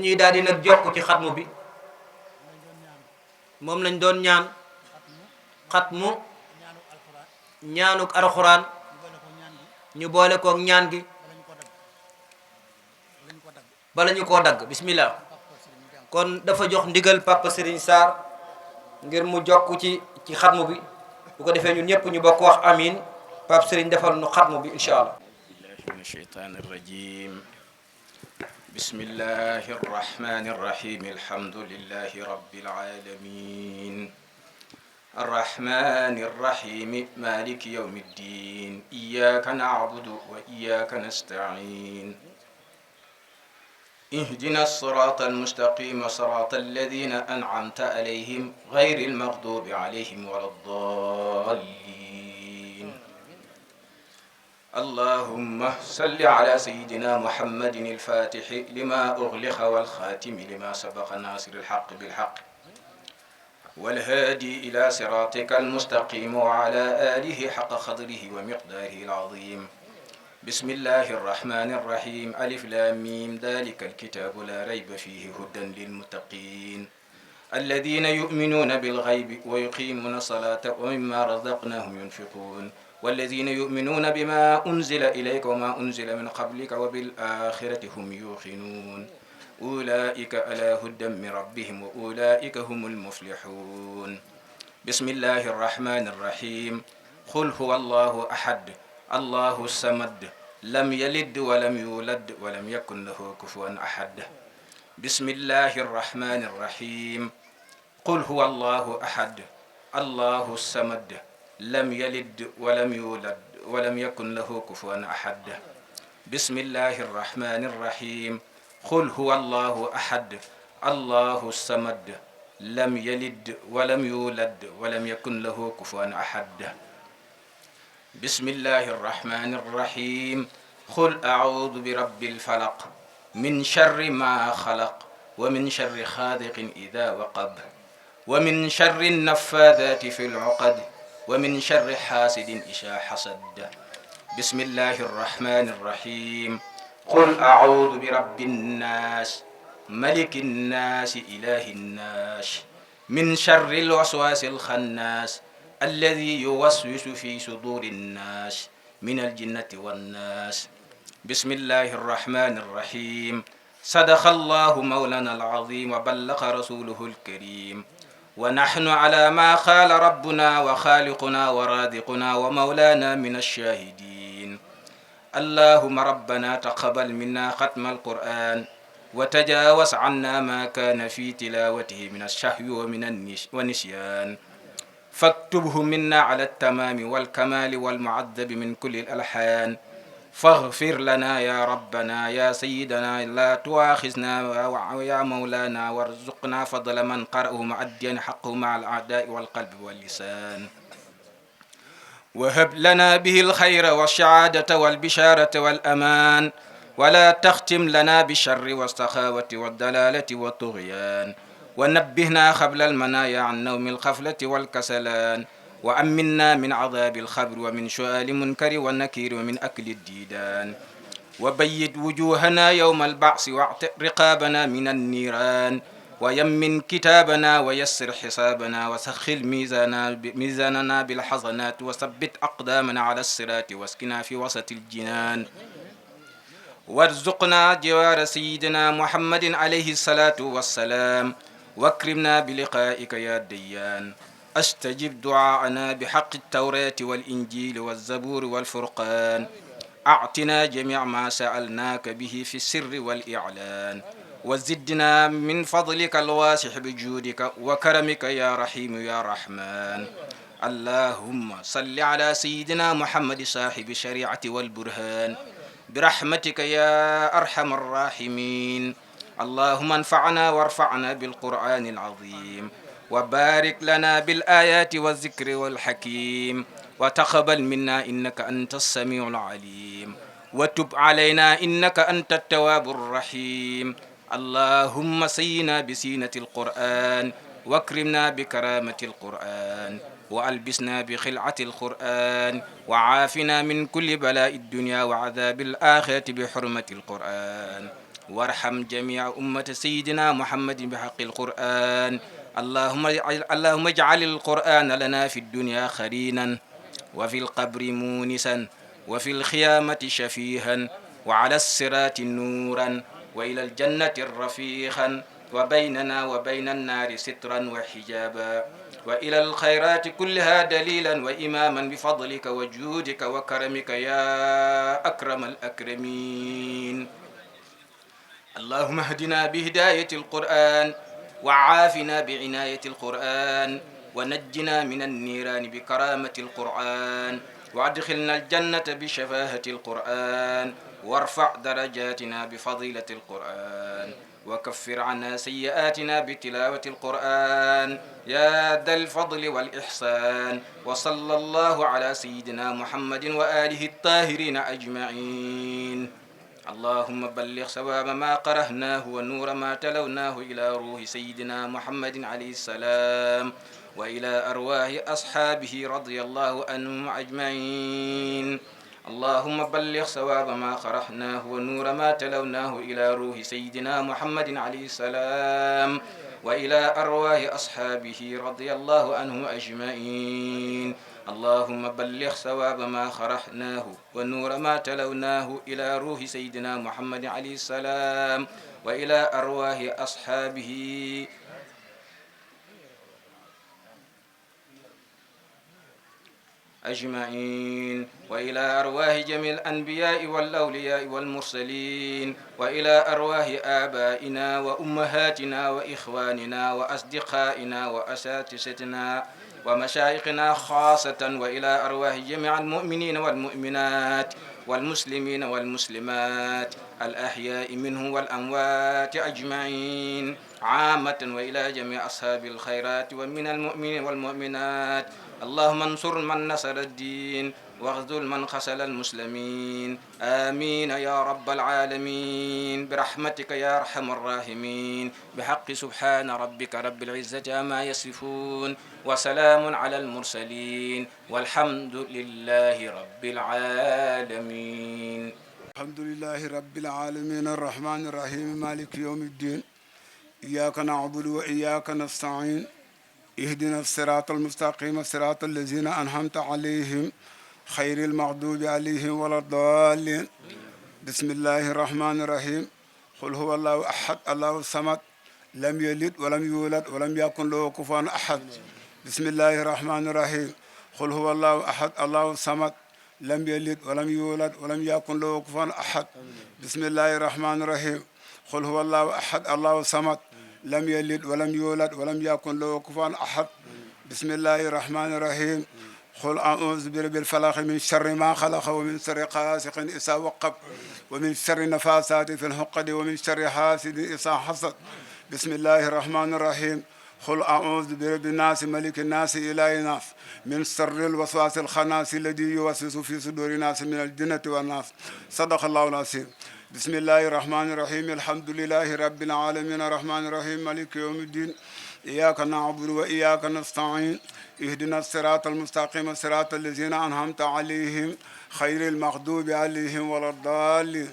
dañuy daal di nag jokk ci xatmu bi moom lañ doon ñaan xatmu ñaanuk alxuraan ñu boole koog ñaan gi bala ñu koo dagg bismillah. kon dafa jox ndigal Papa Serigne Sarr ngir mu jokk ci xatmu bi bu ko defee ñun ñëpp ñu bokk wax amin. Papa Serigne defal nu xatmu bi incha allah. billahi min ashaytani rajim bismillahi arrahmani arrahim alhamdulillahi rabbil alamin الرحمن الرحيم مالك يوم الدين إياك نعبد وإياك نستعين اهدنا الصراط المستقيم صراط الذين أنعمت عليهم غير المغضوب عليهم ولا الضالين اللهم صل على سيدنا محمد الفاتح لما أغلق والخاتم لما سبق ناصر الحق بالحق والهادي إلى صراطك المستقيم وعلى آله حق قدره ومقداره العظيم بسم الله الرحمن الرحيم ألف لام ميم ذلك الكتاب لا ريب فيه هدى للمتقين الذين يؤمنون بالغيب ويقيمون الصلاة ومما رزقناهم ينفقون والذين يؤمنون بما أنزل إليك وما أنزل من قبلك وبالآخرة هم يوقنون أولئك على هدى من ربهم وأولئك هم المفلحون بسم الله الرحمن الرحيم قل هو الله أحد الله الصمد لم يلد ولم يولد ولم يكن له كفوا أحد بسم الله الرحمن الرحيم قل هو الله أحد الله الصمد لم يلد ولم يولد ولم يكن له كفوا أحد بسم الله الرحمن الرحيم قل هو الله أحد الله الصمد لم يلد ولم يولد ولم يكن له كفوا أحد بسم الله الرحمن الرحيم قل أعوذ برب الفلق من شر ما خلق ومن شر خالق إذا وقب ومن شر النفاثات في العقد ومن شر حاسد إذا حسد بسم الله الرحمن الرحيم قل أعوذ برب الناس ملك الناس إله الناس من شر الوسواس الخناس الذي يوسوس في صدور الناس من الجنة والناس بسم الله الرحمن الرحيم صدق الله مولانا العظيم وبلغ رسوله الكريم ونحن على ما قال ربنا وخالقنا ورازقنا ومولانا من الشاهدين اللهم ربنا تقبل منا ختم القرآن وتجاوز عنا ما كان في تلاوته من الشهو ومن والنسيان فاكتبه منا على التمام والكمال والمعذب من كل الألحان فاغفر لنا يا ربنا يا سيدنا لا تواخذنا يا مولانا وارزقنا فضل من قرأه مؤديا حقه مع الأعداء والقلب واللسان وهب لنا به الخير والسعادة والبشارة والأمان ولا تختم لنا بالشر والسخاوة والدلالة والطغيان ونبهنا قبل المنايا عن نوم الغفلة والكسلان وأمنا من عذاب الخبر ومن سؤال منكر والنكير ومن أكل الديدان وبيد وجوهنا يوم البعث واعتق رقابنا من النيران ويمن كتابنا ويسر حسابنا وسخل ميزاننا بالحسنات وثبت أقدامنا على الصراط واسكنا في وسط الجنان وارزقنا جوار سيدنا محمد عليه الصلاة والسلام واكرمنا بلقائك يا ديان استجب دعاءنا بحق التوراة والإنجيل والزبور والفرقان أعطنا جميع ما سألناك به في السر والإعلان وزدنا من فضلك الواسع بجودك وكرمك يا رحيم يا رحمن اللهم صل على سيدنا محمد صاحب الشريعة والبرهان برحمتك يا أرحم الراحمين اللهم انفعنا وارفعنا بالقرآن العظيم وبارك لنا بالآيات والذكر والحكيم وتقبل منا إنك أنت السميع العليم وتب علينا إنك أنت التواب الرحيم اللهم سينا بسينة القرآن واكرمنا بكرامة القرآن وألبسنا بخلعة القرآن وعافنا من كل بلاء الدنيا وعذاب الآخرة بحرمة القرآن وارحم جميع أمة سيدنا محمد بحق القرآن. اللهم اجعل القرآن لنا في الدنيا خرينا، وفي القبر مونسا، وفي الخيامة شفيها، وعلى الصراط نورا، وإلى الجنة رفيقا، وبيننا وبين النار سترا وحجابا، وإلى الخيرات كلها دليلا وإماما بفضلك وجودك وكرمك يا أكرم الأكرمين. اللهم اهدنا بهداية القرآن، وعافنا بعناية القرآن، ونجنا من النيران بكرامة القرآن، وادخلنا الجنة بشفاهة القرآن، وارفع درجاتنا بفضيلة القرآن، وكفر عنا سيئاتنا بتلاوة القرآن يا ذا الفضل والإحسان. وصلى الله على سيدنا محمد وآله الطاهرين أجمعين. اللهم بلغ ثواب ما قرأناه ونور ما تلوناه إلى روح سيدنا محمد عليه السلام، وإلى أرواح أصحابه رضي الله عنهم أجمعين. اللهم بلغ ثواب ما قرأناه ونور ما تلوناه إلى روح سيدنا محمد عليه السلام، وإلى أرواح أصحابه رضي الله عنهم أجمعين. اللهم بلغ ثواب ما قرأناه ونور ما تلوناه إلى روح سيدنا محمد عليه السلام، وإلى أرواح أصحابه أجمعين، وإلى أرواح جميع الأنبياء والأولياء والمرسلين، وإلى أرواح آبائنا وأمهاتنا وإخواننا وأصدقائنا وأساتذتنا ومشايخنا خاصة، وإلى أرواح جميع المؤمنين والمؤمنات والمسلمين والمسلمات الأحياء منهم والأموات أجمعين عامة، وإلى جميع أصحاب الخيرات ومن المؤمنين والمؤمنات. اللهم انصر من نصر الدين، واخذل من خذل المسلمين. آمين يا رب العالمين برحمتك يا أرحم الراحمين. بحق سبحان ربك رب العزة عما يصفون، وسلام على المرسلين، والحمد لله رب العالمين. الحمد لله رب العالمين الرحمن الرحيم مالك يوم الدين. إياك نعبد وإياك نستعين. اهدنا الصراط المستقيم صراط الذين أنعمت عليهم خير المغضوب عليهم ولا الضالين. بسم الله الرحمن الرحيم. قل هو الله أحد الله الصمد لم يلد ولم يولد ولم يكن له كفوا أحد. بسم الله الرحمن الرحيم. قل هو الله أحد الله الصمد لم يلد ولم يولد ولم يكن له كفوا أحد. بسم الله الرحمن الرحيم. قل هو الله أحد الله الصمد لم يلد ولم يولد ولم يكن له كفوا أحد. بسم الله الرحمن الرحيم. قل أعوذ برب الفلق من شر ما خلق ومن شر غاسق إذا وقب ومن شر النفاثات في العقد ومن شر حاسد إذا حسد. بسم الله الرحمن الرحيم. قل أعوذ برب الناس ملك الناس إله الناس من شر الوسواس الخناس الذي يوسوس في صدور الناس من الجنة والناس. صدق الله العظيم. بسم الله الرحمن الرحيم. الحمد لله رب العالمين الرحمن الرحيم مالك يوم الدين. إياك نعبد وإياك نستعين. اهدنا الصراط المستقيم صراط الذين أنعمت عليهم خير المغضوب عليهم ولا الضالين.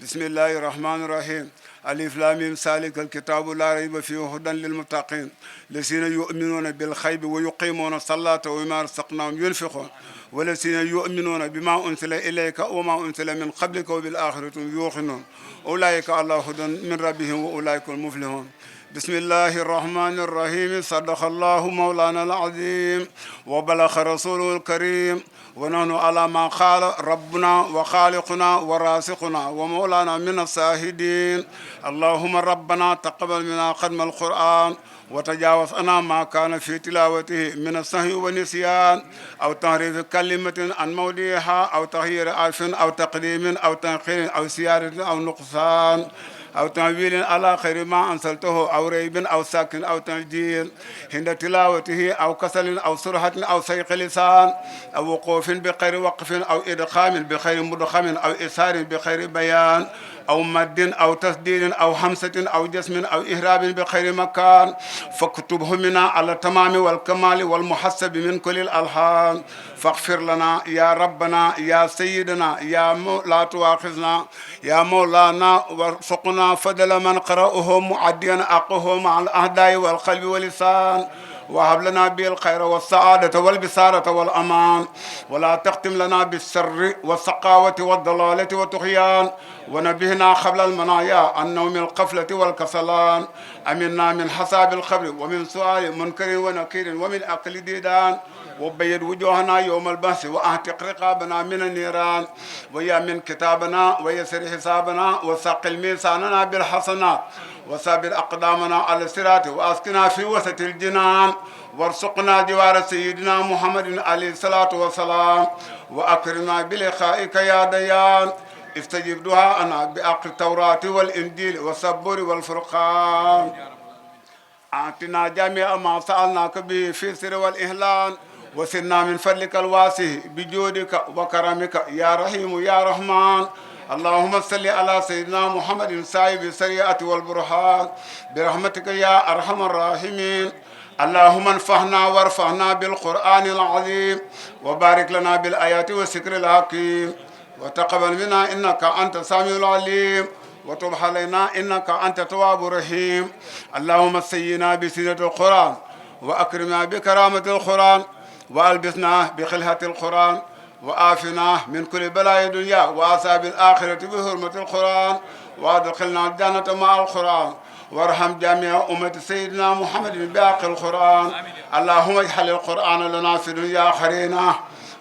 بسم الله الرحمن الرحيم. ألف لام ميم ذلك الكتاب لا ريب فيه هدى للمتقين الذين يؤمنون بالغيب ويقيمون الصلاة ومما رزقناهم ينفقون والذين يؤمنون بما أنزل إليك وما أنزل من قبلك وبالآخرة يوقنون أولئك على هدى من ربهم وأولئك المفلحون. بسم الله الرحمن الرحيم. صدق الله مولانا العظيم وبلغ رسوله الكريم ونحن على ما قال ربنا وخالقنا ورازقنا ومولانا من الشاهدين. اللهم ربنا تقبل منا ختم القرآن وتجاوز عنا ما كان في تلاوته من السهو والنسيان أو تحريف كلمة عن موضعها أو تغيير حرف أو تقديم أو تأخير أو زيادة أو نقصان أو تنويل على خير ما أنزلته أو ريب أو ساكن أو تنجيل عند تلاوته أو كسل أو سرعة أو سيق لسان أو وقوف بخير وقف أو إدخام بخير مدخم أو إسهار بخير بيان أو مد أو تسديد أو همسة أو جسم أو إهراب بخير مكان فاكتبه منا على التمام والكمال والمحسب من كل الألحان فاغفر لنا يا ربنا يا سيدنا لا تواخذنا يا مولانا وارزقنا فضل من قرأه معديا أقه مع الأهداء والقلب واللسان وهب لنا به الخير والسعادة والبصارة والأمان ولا تختم لنا بالسر والسقاوة والضلالة والطغيان ونبهنا قبل المنايا عن نوم القفلة والكسلان أمنا من حساب القبر ومن سؤال منكر ونكير ومن أكل ديدان وبيض وجوهنا يوم البحث وأعتق رقابنا من النيران ويمن كتابنا ويسر حسابنا وثقل ميزاننا بالحسنات وثابت أقدامنا على الصراط وأسكنا في وسط الجنان وارزقنا جوار سيدنا محمد عليه الصلاة والسلام وأكرمنا بلقائك يا ديان استجب دعاءنا بأقل التوراة والإنجيل والصبور والفرقان أعطنا جميع ما سألناك به في سر والإهلال وسرنا من فضلك الواسع بجودك وكرمك يا رحيم يا رحمن اللهم صل على سيدنا محمد صاحب السريعة والبرهان برحمتك يا أرحم الراحمين اللهم انفعنا وارفعنا بالقرآن العظيم وبارك لنا بالآيات والذكر الحكيم وتقبل منا إنك أنت السميع العليم وتب علينا إنك أنت التواب الرحيم اللهم سينا بسيرة القرآن وأكرمنا بكرامة القرآن وألبسنا بخلعة القرآن وآفنا من كل بلاء الدنيا وعذاب الآخرة بحرمة القرآن وأدخلنا الجنة مع القرآن وارحم جميع أمة سيدنا محمد بحق القرآن اللهم اجعل القرآن لنا في الدنيا خرينا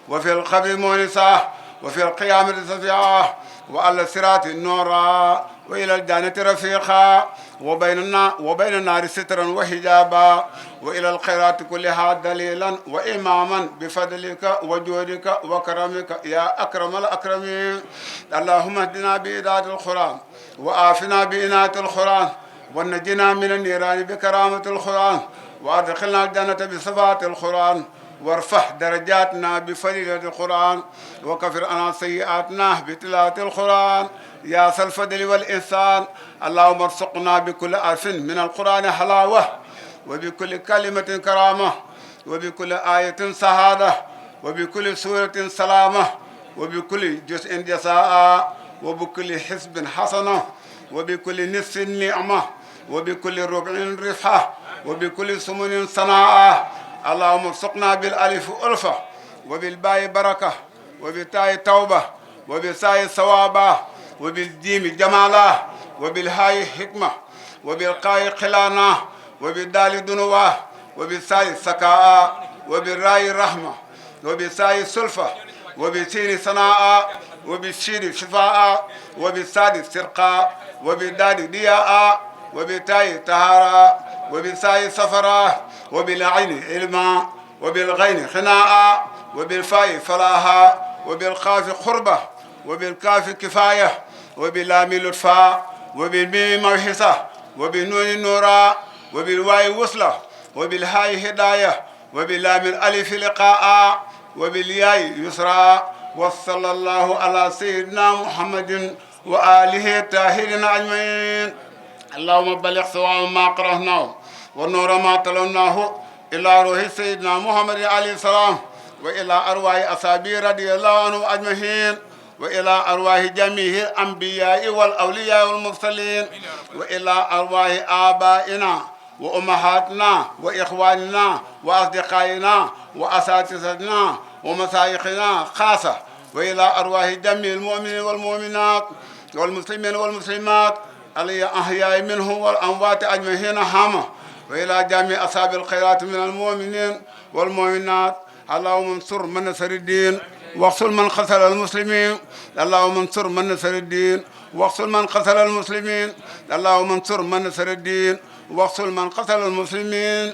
وفي القبر مونسا وفي القيامة شفيعا وعلى الصراط نورا وإلى الجنة رفيقا وبين النار سترا وحجابا وإلى الخيرات كلها دليلا وإماما بفضلك وجودك وكرمك يا أكرم الأكرمين اللهم اهدنا بإذاعة القرآن وآفنا بإناية القرآن ونجنا من النيران بكرامة القرآن وأدخلنا الجنة بصفات القرآن وارفع درجاتنا بفضيلة القرآن وكفر عنا سيئاتنا بتلاوة القرآن يا ذا الفضل والإحسان اللهم ارزقنا بكل حرف من القرآن حلاوة وبكل كلمة كرامة وبكل آية سعادة وبكل سورة سلامة وبكل جزء جزاء وبكل حسب حسنة وبكل نصف نعمة وبكل ربع رفعة وبكل سمن صناعة اللهم ارزقنا بالالف ألفة وبالباء بركة وبالتاء توبة وبالساء ثوابا وبالجيم جمالا وبالهاء حكمة وبالقاء خلانا وبالدال دنوا وبالساء سكاء وبالراء رحمة وبالساء سلفة وبالسين صناعة وبالشين شفاء وبالساد سرقاء وبالدال ضياء وبالتاء طهارة وبالساء سفرة وبالعين علما وبالغين خناء وبالفاء فلاحا وبالقاف قربة وبالكاف كفاية وباللام لطفا وبالميم موحصة وبالنون نورا وبالواو وصلة وبالهاء هداية وباللام الألف لقاء وبالياء يسرا وصلى الله على سيدنا محمد وآله الطاهرين أجمعين اللهم بلغ سواء ما قرأناه ونور ما تلوناه إلى روح سيدنا محمد عليه السلام وإلى أرواح أصحابه رضي الله عنهم أجمعين وإلى أرواح جميع الأنبياء والأولياء والمرسلين وإلى أرواح آبائنا وأمهاتنا وإخواننا وأصدقائنا وأساتذتنا ومشايخنا خاصة وإلى أرواح جميع المؤمنين والمؤمنات والمسلمين والمسلمات الأحياء منهم والأموات أجمعين هامة وإلى جميع أصحاب الخيرات من المؤمنين والمؤمنات اللهم انصر من نصر الدين واقتل من قتل المسلمين اللهم انصر من نصر الدين واقتل من قتل المسلمين اللهم انصر من نصر الدين واقتل من قتل المسلمين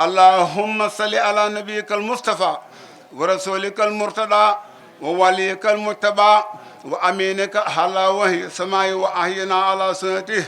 اللهم صل على نبيك المصطفى ورسولك المرتضى ووليك المتبع وأمينك على وحي السماء وأحينا على سنته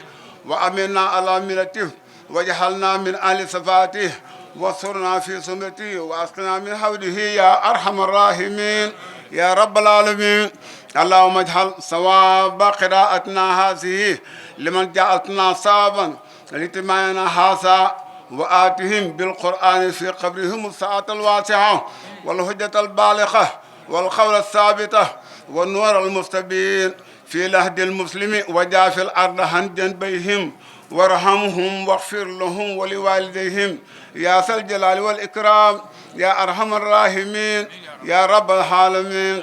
وأمنا على ملته وجعلنا من أهل صفاته واصرنا في سمته واسقنا من حوله يا أرحم الراحمين يا رب العالمين اللهم اجعل ثواب قراءتنا هذه لمن جعلتنا صابا لاجتماعنا هذا وآتهم بالقرآن في قبرهم الساعة الواسعة والهجة البالغة والقول الثابتة والنور المستبين في لهد المسلم وجاف الأرض عن جنبيهم وارحمهم واغفر لهم ولوالديهم يا ذا الجلال والإكرام يا أرحم الراحمين يا رب العالمين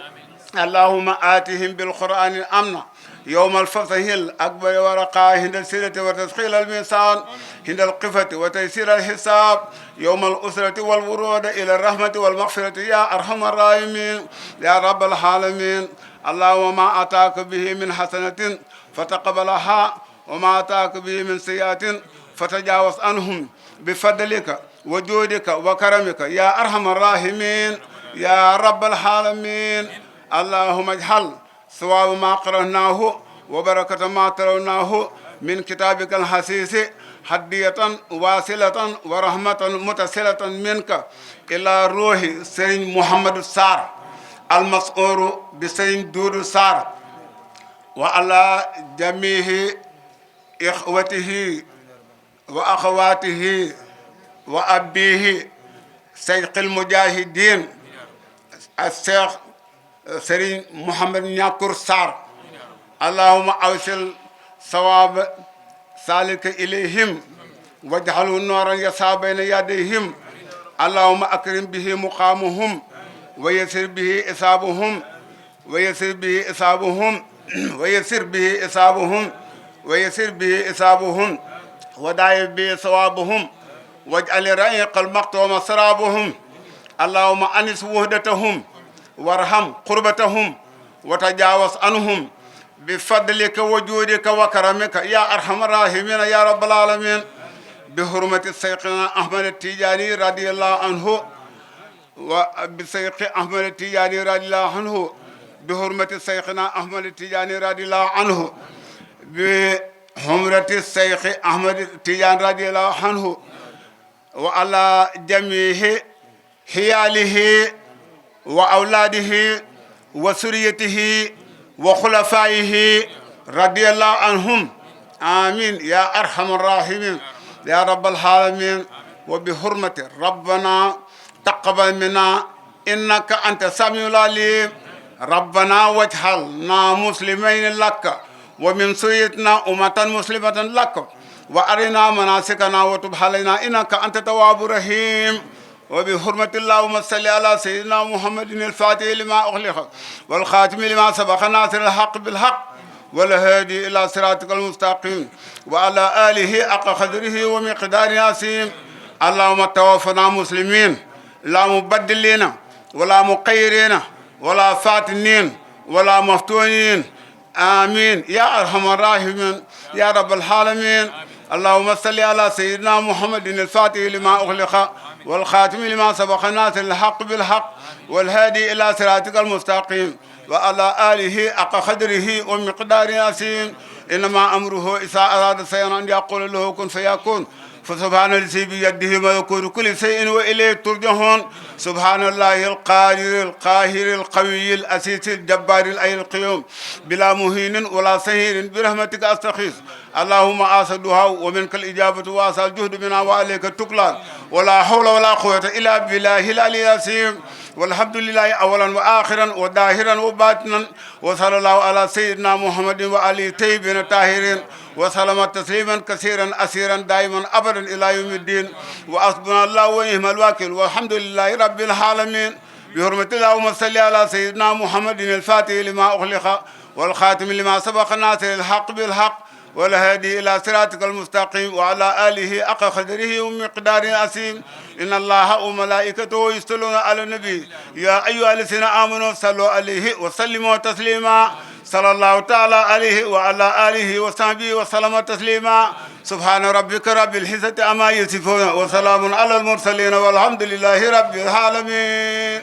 اللهم آتهم بالقرآن الأمن يوم الفتح الأكبر ورقاه عند السيرة وتسخيل الميزان عند القفة وتيسير الحساب يوم الأسرة والورود إلى الرحمة والمغفرة يا أرحم الراحمين يا رب العالمين اللهم ما أتاك به من حسنة فتقبلها وما أتاك به من سيئة فتجاوز عنهم بفضلك وجودك وكرمك يا أرحم الراحمين يا رب العالمين اللهم اجعل ثواب ما قرأناه وبركة ما تروناه من كتابك الحسيس هدية واصلة ورحمة متصلة منك إلى روح سيد محمد السار المسؤول بسيد دور السار وعلى جميع إخوته وأخواته وأبيه سيد المجاهدين الشيخ سيرين محمد نياكور سار اللهم أوصل ثواب سالك إليهم واجعله نورا يسعى بين يديهم اللهم أكرم به مقامهم ويسر به إصابهم ويسر به إصابهم ويسر به إصابهم ويسر به إصابهم وداعي به ثوابهم واجعل رأيق المقتوم سرابهم اللهم أنس وحدتهم وارحم قربتهم وتجاوز عنهم بفضلك وجودك وكرمك يا أرحم الراحمين يا رب العالمين بحرمة سيدنا أحمد التجاني رضي الله عنه وبسيد أحمد التجاني رضي الله عنه بحرمة سيدنا أحمد التجاني رضي الله عنه بحرمة الشيخ أحمد التجاني رضي الله عنه وعلى جميع حياله وأولاده وسريته وخلفائه رضي الله عنهم آمين يا أرحم الراحمين يا رب العالمين وبحرمة ربنا تقبل منا إنك أنت السميع العليم ربنا واجعلنا مسلمين لك ومن سيدنا أمة مسلمة لك وأرنا مناسكنا وتب علينا إنك أنت التواب الرحيم وبحرمة اللهم صل على سيدنا محمد الفاتح لما أغلق والخاتم لما سبق ناصر الحق بالحق والهادي إلى صراطك المستقيم وعلى آله حق قدره ومقدار عظيم اللهم توفنا مسلمين لا مبدلين ولا مقيرين ولا فاتنين ولا مفتونين آمين يا أرحم الراحمين يا رب العالمين اللهم صل على سيدنا محمد الفاتح لما أغلق والخاتم لما سبق ناصر الحق بالحق والهادي إلى صراطك المستقيم وعلى آله حق قدره ومقدار عظيم إنما أمره إذا أراد شيئا أن يقول له كن فيكون فسبحان الذي بيده ملكوت كل شيء وإليه ترجعون سبحان الله القادر القاهر القوي الأسيس الجبار الأي القيوم بلا مهين ولا سهير برحمتك أستغيث اللهم أسدها ومنك الإجابة وأسأل الجهد منا وعليك التكلان ولا حول ولا قوة إلا بالله العلي العظيم والحمد لله أولا وآخرا وظاهرا وباطنا وصلى الله على سيدنا محمد وعلي طيبين الطاهرين وسلم تسليما كثيرا أسيرا دائما أبدا إلى يوم الدين وحسبنا الله ونعم الوكيل والحمد لله رب العالمين بحرمة اللهم صل على سيدنا محمد الفاتح لما أغلق والخاتم لما سبق ناصر الحق بالحق والهادي إلى صراطك المستقيم وعلى آله حق قدره ومقدار عظيم إن الله وملائكته يصلون على النبي يا أيها الذين آمنوا صلوا عليه وسلموا تسليما صلى الله تعالى عليه وعلى آله وصحبه وسلم تسليما سبحان ربك رب العزة عما يصفون وسلام على المرسلين والحمد لله رب العالمين.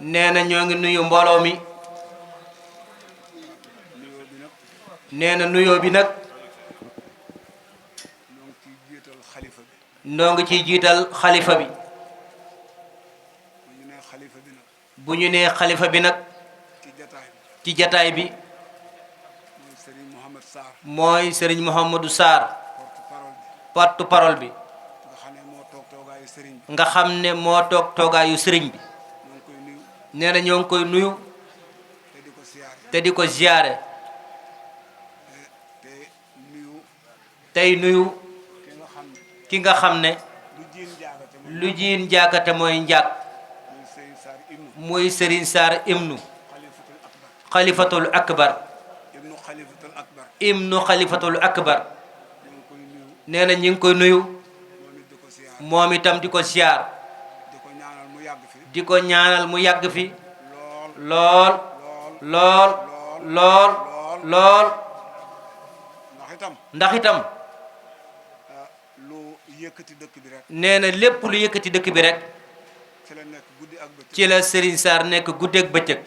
nee na ñoo ngi nuyu mbooloo mi nee na nuyoo bi nag noo ngi ciy jiital xalifa bi bu ñu nee xalifa bi nag ci jataay bi mooy Serigne Mouhamadou Sarr porte parole bi nga xam ne moo toog toogaayu sëriñ bi nee na ñoo ngi koy nuyu te di ko ziyaare tey nuyu ki nga xam ne lu jiin njaagate mooy njaag muy Serigne Sarr ibnu xalifatul akbar nee na ñi ngi koy nuyu moom itam di ko ziyaar di ko ñaanal mu yàgg fi lool lool lool lool ndax itam nee na lépp lu yëkkati dëkk bi rek ci la Serigne Sarr nekk guddeeg bëccëg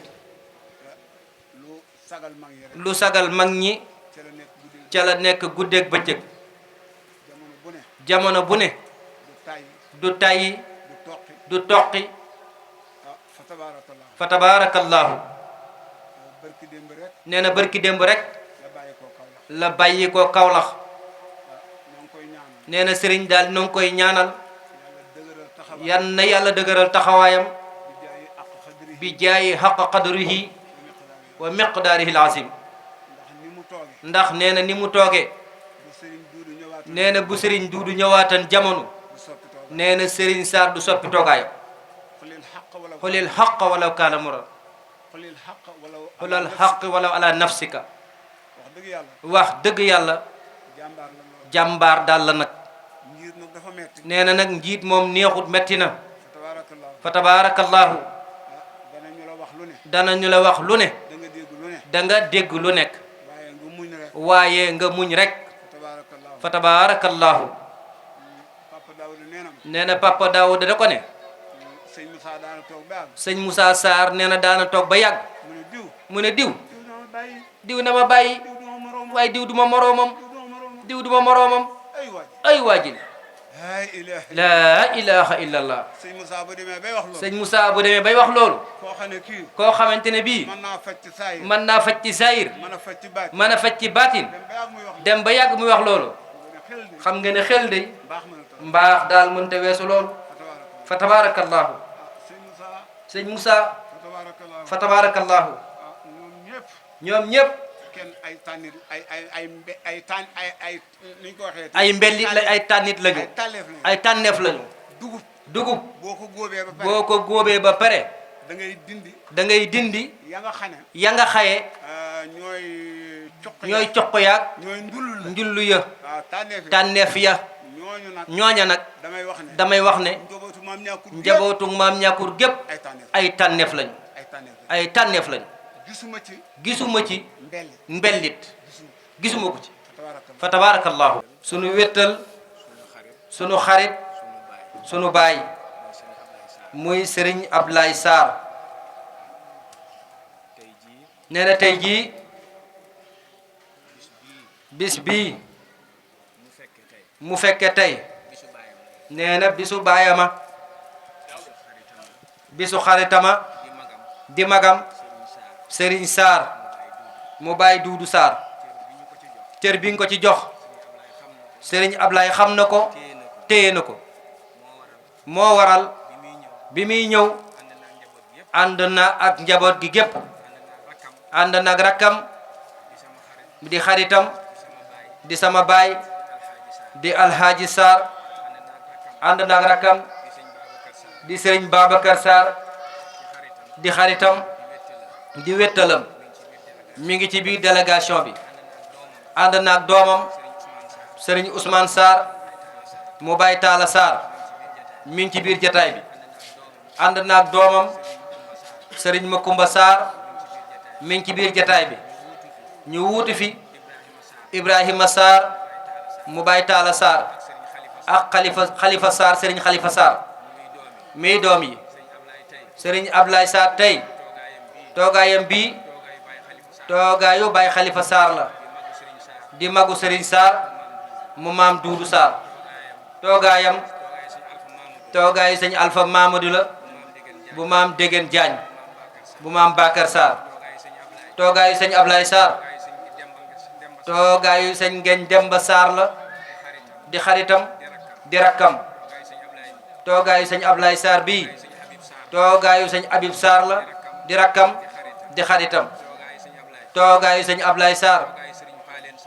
lu sagal mag ñi ca la nekk guddeeg bëccëg jamono bu ne du tayyi du toqi fa tabarakallahu nee na barki démb rek la bàyyi ko Kawlax nee na sëriñ daal noo ngi koy ñaanal yan na yàlla dëgëral taxawaayam bi jaayi xaq qadrihi wa miqdaarihi al-azim ndax nee na ni mu toogee nee na bu sëriñ Duudu ñëwaatan jamono nee na Serigne Sarr du soppi toogaayam xulil xaq walaw kaana mura xulal xaq walaw ala nafsika wax dëgg yàlla jàmbaar daal la nag nee na nag njiit moom neexut metti na fa tabarakallahu danañu la wax lu ne da nga dégg lu nekk waaye nga muñ rek fa tabarakallahu nee na Papa Daouda da ko ne sëñ Moussa Sarr nee na daana toog ba yàgg mu ne diw na ma bàyyi waaye diw du ma moroomam ay waajil laa ilaha illallah sëñ Moussa bu demee bay wax loolu koo xamante ne bii mën naa faj ci saayir mën a faj ci baatin dem ba yàgg muy wax loolu xam nga ne xel day mbaax daal mënta weesu loolu fa tabarakallahu sëñ Moussa fa tabarakallahu ñoom ñëpp ay mbellit la ay tànnit lañu ay tànneef lañu dugub boo ko góobee ba pare da ngay dindi ya nga xaye ñooy coq yaag njullu ya tànneef ya ñooña nag damay wax ne njabootu maam ñàkkur gépp ay tànneef lañu gisuma ci mbellit gisuma ko ci fa tabarakallahu sunu wéttal sunu xarit sunu baay muy Serigne Ablaye Sarr nee na tey jii bis bii mu fekke tey nee na bisu baayama bisu xaritama di magam Serigne Sarr mu baay Duudu Sarr cër bi nga ko ci jox Serigne Ablaye xam na ko téye na ko moo waral bi muy ñëw ànd na ak njaboot gi gépp ànd na ak rakkam di xaritam di sama baay di Alhaji Sarr ànd na ak rakkam di Serigne Babacar Sarr di xaritam di wettalam mi ngi ci biir délégation bi ànd na ak doomam Serigne Ousmane Sarr mu Baye Talla Sarr mi ngi ci biir jataay bi ànd na ak doomam Serigne Makumba Sarr mi ngi ci biir jataay bi ñu wuuti fi Ibrahima Sarr mu Baye Talla Sarr ak Khalifa Sarr Serigne Khalifa Sarr mi doom yi Serigne Ablaye Sarr tey toogaayam bii toogaayu Baye Khalifa Sarr la di magu Serigne Sarr mu maam Duudu Sarr toogaayu sëñ Alpha Mamadou la bu maam Degen Diagne bu maam Bakar Sarr toogaayu sëñ Ablaye Sarr toogaayu sëñ Ngagne Demba Sarr la di xaritam di rakkam toogaayu sëñ Ablaye Sarr bii toogaayu sëñ Habib Sarr la di rakkam di xaritam toogaayu sëñ Ablaye Sarr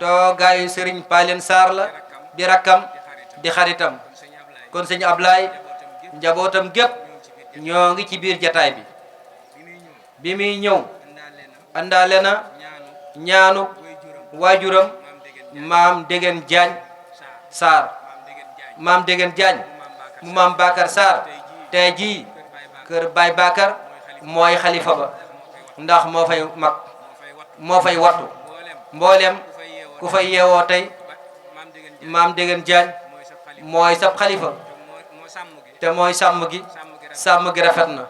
toogaayu sëriñ Palen Sarr la di rakkam di xaritam kon sëñ Ablaye njabootam gépp ñoo ngi ci biir jataay bi muy ñëw àndaale na ñaanu waajuram maam Degen Diagne Sarr maam Degen Diagne mu maam Bakar Sarr tey jii kër Baay Bakar mooy xalifa ba ndax moo fay mag moo fay wattu mboolem ku fay yeewoo tey maam Degen Diagne mooy sab xalifa te mooy sàmm gi rafet na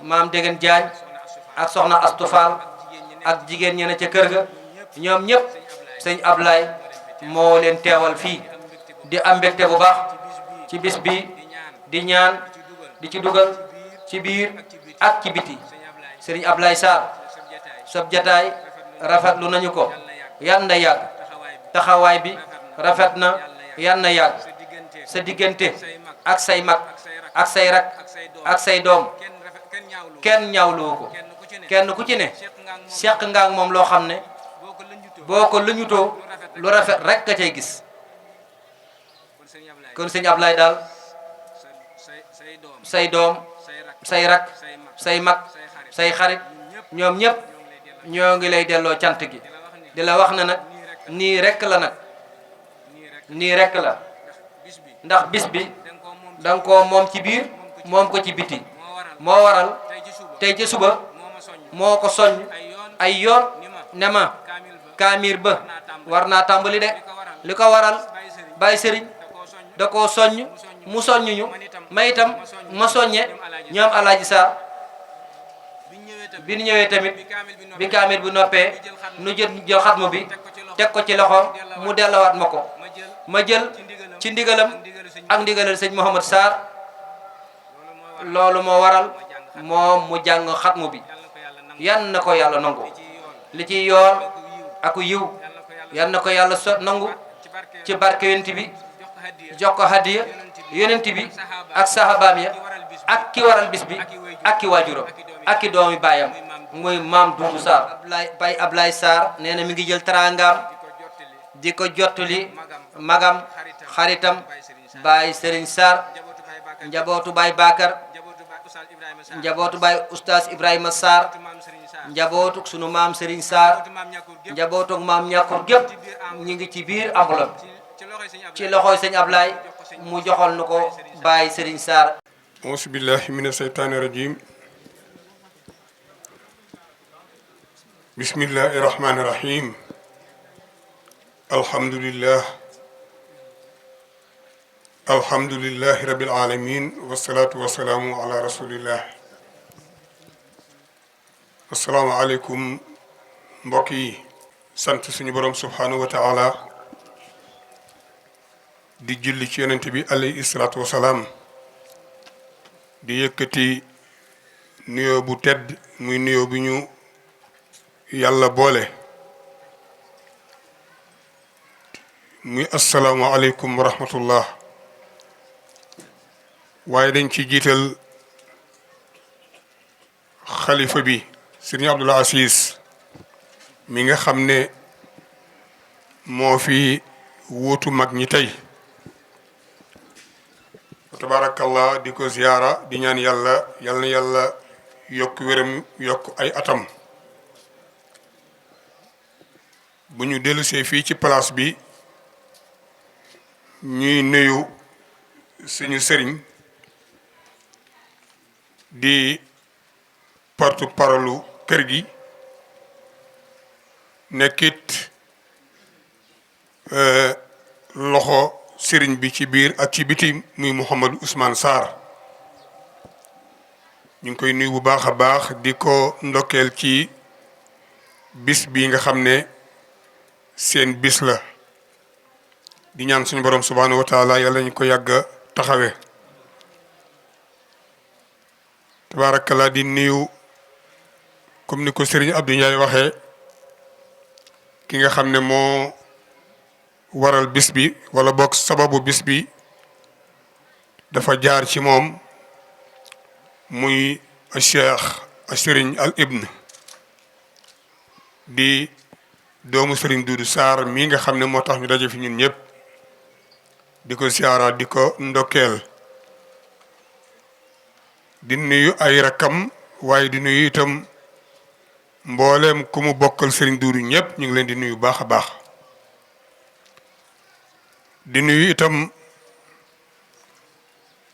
maam Degen Diagne ak soxna Astou Fall ak jigéen ñi ne ca kër ga ñoom ñëpp sëñ Ablaye moo leen teewal fii di am mbégte bu baax ci bis bi di ñaan di ci dugal ci biir ak ci biti sëriñ Ablaye Sarr sab jataay rafetlu nañu ko yan na yàgg taxawaay bi rafet na yan na yàgg sa diggante ak say mag ak say rak ak say doom kenn ñaawluwu ko kenn ku ci ne seq nga ak moom loo xam ne boo ko luñutoo lu rafet rek nga cay gis kon sëñ Ablaye daal say doom say rak say mag say xarit ñoom ñëpp ñoo ngi lay delloo cant gi di la wax ne nag nii rek la nag nii rek la ndax bis bi danga ko moom ci biir moom ko ci biti moo waral tey ci suba moo ko soññ ay yoon ne ma kaamir ba war naa tàmbali de li ko waral Baye Serigne da koo soññ mu soññuñu ma itam ma soññe ñoom Alaaji Sarr bi ñu ñëwee tamit bi kaamil bu noppee nu jël xatmu bi teg ko ci loxoom mu dellowaat ma ko ma jël ci ndigalam ak ndigalal sëñ Mouhamad Sarr loolu moo waral moom mu jàng xatmu bi yan na ko yàlla nangu li ci yool ak yiw yan na ko yàlla nangu ci barke yonent bi jox ko hadiya yonent bi ak sahabaam ya ak ki waral bis bi ak ki waajuram ak ki doomi baayam muy maam Doudou Sarr Baye Ablaye Sarr nee na mi ngi jël teraangaam di ko jottali magam xaritam Baye Serigne Sarr njabootu Baye Bakar njabootu Baye Oustaz Ibrahima Sarr njabootu sunu maam Serigne Sarr njabootu maam ñàkkur gépp ñu ngi ci biir enveloppe ci loxoy sëñ Ablaye mu joxol nu ko Baye Serigne Sarr. auzu billahi mina seytaani rajim bismillahi rahmani rahim alhamdulillahi rabbil alamin wassalatu wassalamu ala rasulillah assalaamu aleykum mbokk yi sant suñu borom subhanahu wa taala di julli ci yonent bi alayhi salaatu wasalaam di yëkkati nuyoo bu tedd muy nuyoo bi ñu yàlla boole muy assalaamu aleykum wa rahmatullah waaye dañ ci jiital xalifa bi Sëriñ Abdul Aziz mi nga xam ne moo fi wuutu mag ñi tey tabarakallah di ko ziyaara di ñaan yàlla yal na yàlla yokk wéram yokk ay atam bu ñu dellusee fii ci place bi ñuy nuyu suñu sëriñ di porte-parole kër gi nekkit loxo sëriñ bi ci biir ak ci biti muy Mouhamadou Ousmane Sarr ñu ngi koy nuyu bu baax a baax di ko ndokkeel ci bis bi nga xam ne seen bis la di ñaan suñu borom subhanahu wa taala yàlla ñu ko yàgg a taxawe tabarakallah di nuyu comme ni ko Serigne Abdou Ndiaye waxee ki nga xam ne moo waral bis bi wala boog sababu bis bi dafa jaar ci moom muy Cheikh Serigne Al Ibn di doomu Serigne Doudou Sarr mii nga xam ne moo tax ñu daje fi ñun ñëpp di ko siyaara di ko ndokkeel di nuyu ay rakkam waaye di nuyu itam mbooleem ku mu bokkal Serigne Doudou ñëpp ñu ngi leen di nuyu baax a baax di nuyu itam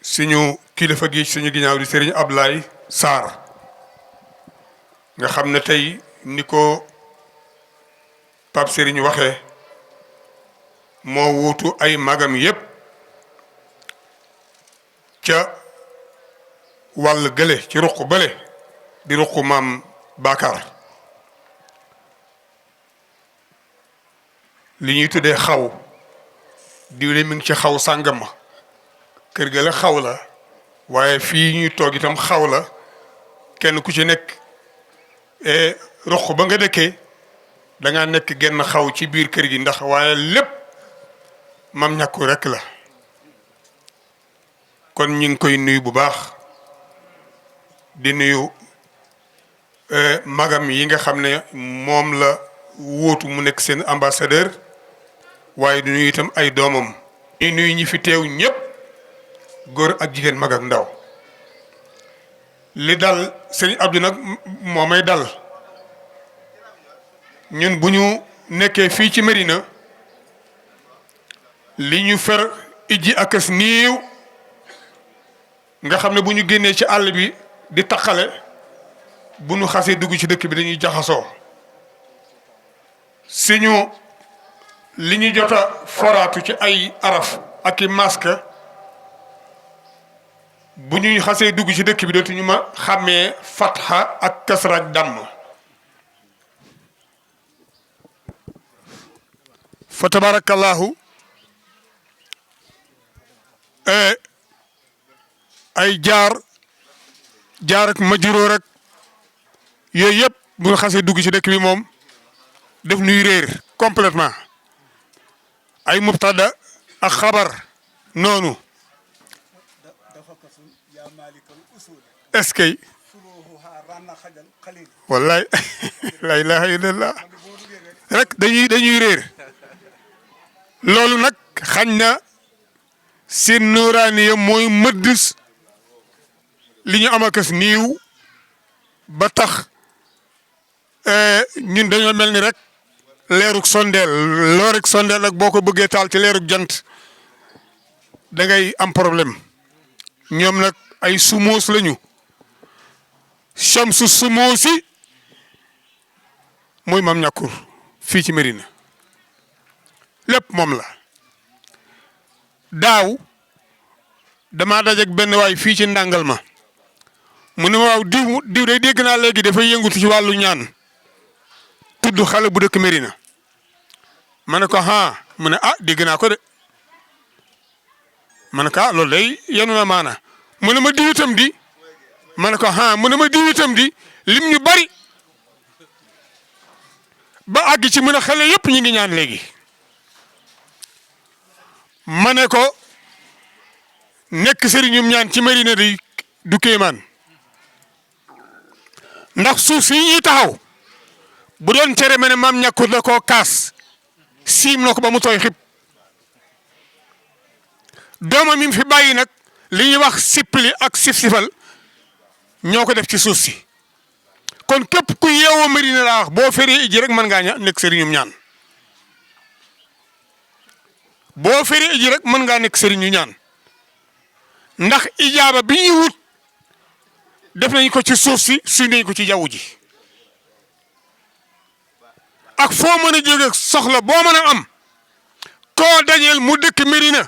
suñu kilifa gi suñu ginnaaw di Serigne Ablaye Sarr nga xam ne tey ni ko Pape Serigne waxee moo wuutu ay magam yépp ca wàll gële ci ruq bële di ruq maam Bakar li ñuy tuddee xaw diwle mi ngi ci xaw sàngam ma kër ga la xaw la waaye fii ñuy toog itam xaw la kenn ku ci nekk ruq ba nga dëkkee da ngaa nekk genn xaw ci biir kër gi ndax waaye lépp mam ñàkku rekk la kon ñu ngi koy nuyu bu baax di nuyu magam yi nga xam ne moom la wóotu mu nekk seen ambassadeur waaye di nuyu itam ay doomam ñuy nuyu ñi fi teew ñëpp góor ak jigéen mag ak ndaw li dal sëñ Abdou nag moo may dal ñun bu ñu nekkee fii ci Médina li ñu fer ijji akas niiw nga xam ne bu ñu génnee ci àll bi di taqale bu ñu xasee dugg ci dëkk bi dañuy jaxasoo suñu li ñu jot a foraatu ci ay araf ak i masque bu ñuy xasee dugg ci dëkk bi dootuñu ma xàmmee fatha ak kasra ak damm fa tabarakallahu ay jaar ak majuróor rek yooyu yëpp bu ñu xasee dugg ci dëkk bi moom def nuy réer complètement ay mubtada ak xabar noonu est-ce que wallaay la ilaha illallah rek dañuy réer loolu nag xañ na seen nuuraaniya mooy mëdd li ñu am akas niiw ba tax ñun dañoo mel ni rek leeruk sondeel looruk sondeel ak boo ko bëggee taal ci leeruk jant da ngay am problème ñoom nag ay sumoos lañu chamsu sumoosi mooy mam ñàkkur fii ci Médina lépp moom la daaw damaa dajeeg benn waay fii ci ndàngal ma mu ne ma waaw diw day dégg naa léegi dafay yëngutu ci wàllu ñaan tudd xale bu dëkk Médina ma ne ko mu ne dégg naa ko de ma ne ko loolu day yenu na maana mu ne ma diw itam di ma ne ko mu ne ma diw itam di lim ñu bari ba àgg ci mu ne xale yëpp ñu ngi ñaan léegi ma ne ko nekk sëriñum ñaan ci Médina di du kéemaan ndax suuf si ñuy taxaw bu doon tere ma ne maam ñàkkur da koo kaas siim na ko ba mu tooy xib doomam mi fi bàyyi nag li ñuy wax sippali ak sif-sifal ñoo ko def ci suuf si kon képp ku yeewoo Médina laa wax boo feree iji rek mën ngaa nekk sëriñum ñaan boo feree iji rek mën ngaa nekk sëriñu ñaan ndax ijaaba bi ñuy wut def nañ ko ci suuf si suy nañ ko ci jaww ji ak foo mën a jóge soxla boo mën a am koo dajeel mu dëkk Médina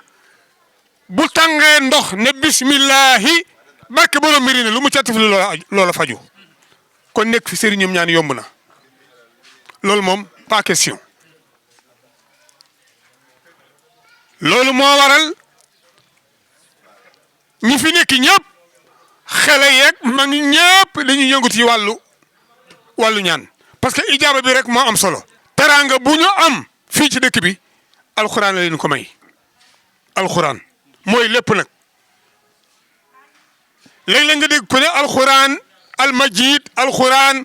bu tàngee ndox ne bismillahi barke borom Médina lu mu catif loola faju kon nekk fi sëriñum ñaan yomb na loolu moom pas question loolu moo waral ñi fi nekk ñëpp xale yeeg mag ñëpp dañuy yëngu ci wàllu ñaan parce que ijaaba bi rek moo am solo. teraanga bu ñu am fii ci dëkk bi alxuraan la leen ko may alxuraan mooy lépp nag léeg-léeg nga dégg ku ne alxuraan almajid alxuraan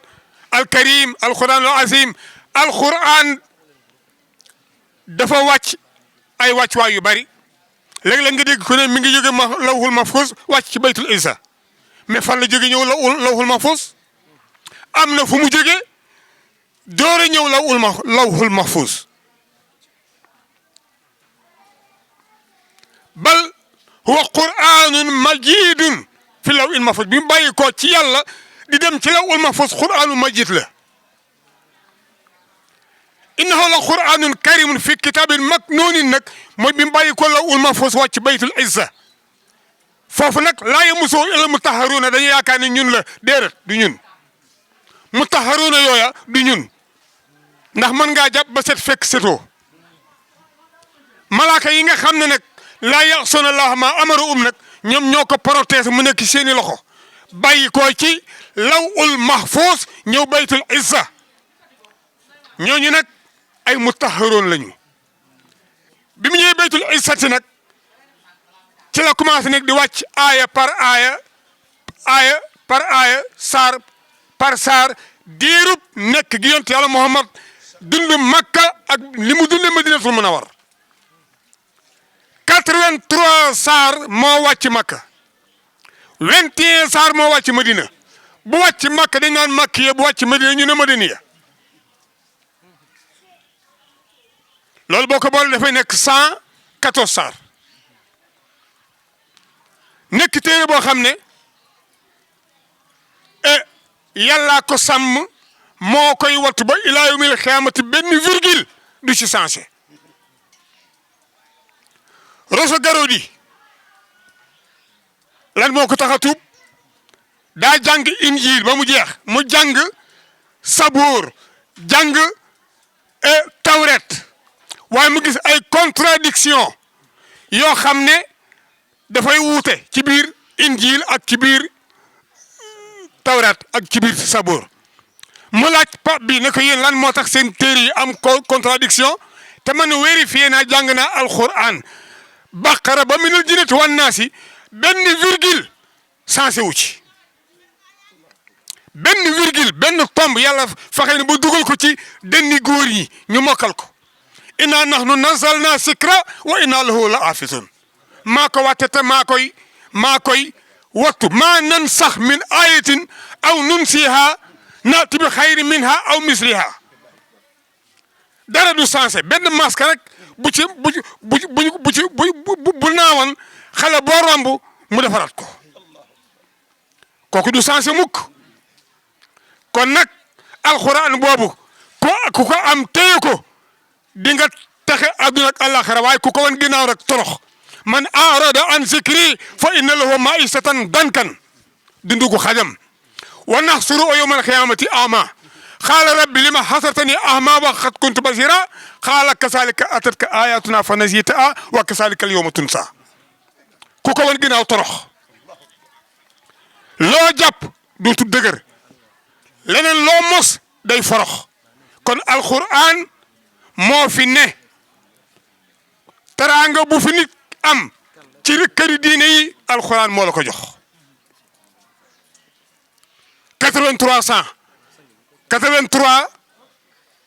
alkarim alxuraan al azim alxuraan dafa wàcc ay wàccuwaay yu bari léeg-léeg nga dégg ku ne mi ngi jóge lawhul mahfuz wàcc ci baytul izza mais fan la jóge ñëw lawhul mahfuz am na fu mu jóge doore ñëw lawhul mahfuz bal huwa qur'anun majidun fi lawhil mahfuz bi mu bàyyi ko ci yàlla di dem ci lawhul mahfuz qur'anun majid la innahu la qur'anun karimun fi kitabin maknunin nag mooy bi mu bàyyi ko lawhul mahfuz wàcc baytul izza foofu nag laa yamassuhu illa mutahharuna dañuy yaakaar ne ñun la déedéet du ñun mutahharuna yooya du ñun ndax mën ngaa jàpp ba set fekk setoo malaaka yi nga xam ne nag laa ya'suuna llaaha maa amarahum nag ñoom ñoo ko protéger mu nekk seeni loxo bàyyi ko ci lawhul mahfuz ñëw baytul izza ñooñu nag ay mutahharoon lañu bi mu ñëwee baytul izzati nag ci la commencé nag di wàcc aaya par aaya saar par saar diirub nekk gi yonent yàlla Muhammad dund Makka ak li mu dund Madinatul Munawwara 83 saar moo wàcc Makka 21 saar moo wàcc Madina bu wàcc Makka dañ naan Makkiya bu wàcc Madina ñu ne Madaniya loolu boo ko boole dafay nekk 114 saar nekk téere boo xam ne yàllaa ko sàmm moo koy wattu ba ilaa yawmil xiyaamati benn virgule du ci changé Rosso Garaudy lan moo ko tax a tuub daa jàng injiil ba mu jeex mu jàng sabuur jàng tawret waaye mu gis ay contradiction yoo xam ne dafay wuute ci biir injiil ak ci biir tawret ak ci biir sabuur mu laaj pap bi ne ko yéen lan moo tax seen téere yi am contradiction te man vérifié naa jàng naa alquran baqara ba minal jinnati wan naasi benn virgule sensé wu ci benn virgule benn tomb yàlla fexe ne ba dugal ko ci denni góor yi ñu mokkal ko inna nahnu nazzalna sikra wa inna lahu la hafizun maa ko watte te maa koy wattu maa nan sax min ayatin aw nunsiha naati bi xayri minha aw misliha dara du sensé benn masque rek bu naawan xale boo romb mu defaraat ko kooku du sensé mukk kon nag alxuraan boobu ku ko am téye ko di nga taxe àdduna ak àllaaxira waaye ku ko wan ginnaaw rek torox man arada an zikri fa inna lahu maisatan dankan dundugu xajam wa naxsuru yawmal qiyaamati ama qaala rabbi lima hasartani ama wa qad kuntu basira qaala kazalika atatka ayatuna fa nasitaha wa kazalika al yawma tunsa ku ko wan ginnaaw torox loo jàpp dootu dëgër leneen loo mos day forox kon alquran moo fi ne teraanga bu fi nit am ci këri diine yi alquran moo la ko jox 83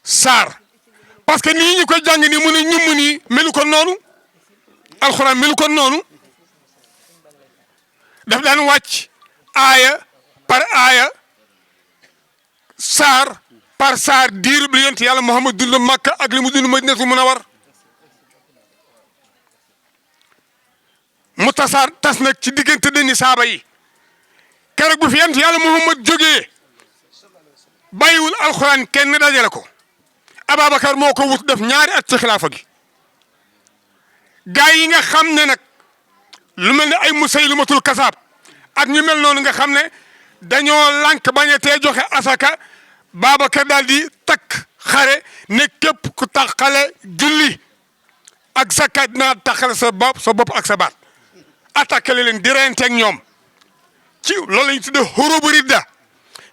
saar parce que nii ñu koy jàng ni mu ne ñum nii melu ko noonu alquran melu ko noonu daf daan wàcc aaya par aaya saar par saar diirub li yonent yàlla Muhammad dund Makka ak li mu dund Madinatul Munawwara mu tas nag ci diggante deni saaba yi keroog bu fi yonent yàlla Muhammad jógee bàyyiwul alxuraan kenn dajale ko Ababacar moo ko wut def ñaari at ci xilaafa gi gaa yi nga xam ne nag lu mel ne ay Musaylimatul Kasaab ak ñu mel noonu nga xam ne dañoo lànk bañ a tee joxe asaka Babacar daal di takk xare ne képp ku taxale julli ak zakat dinaa taxale sa bopp ak sa baat attaqué leen di reenteeg ñoom ci loolu lañu tuddee xurubu ridda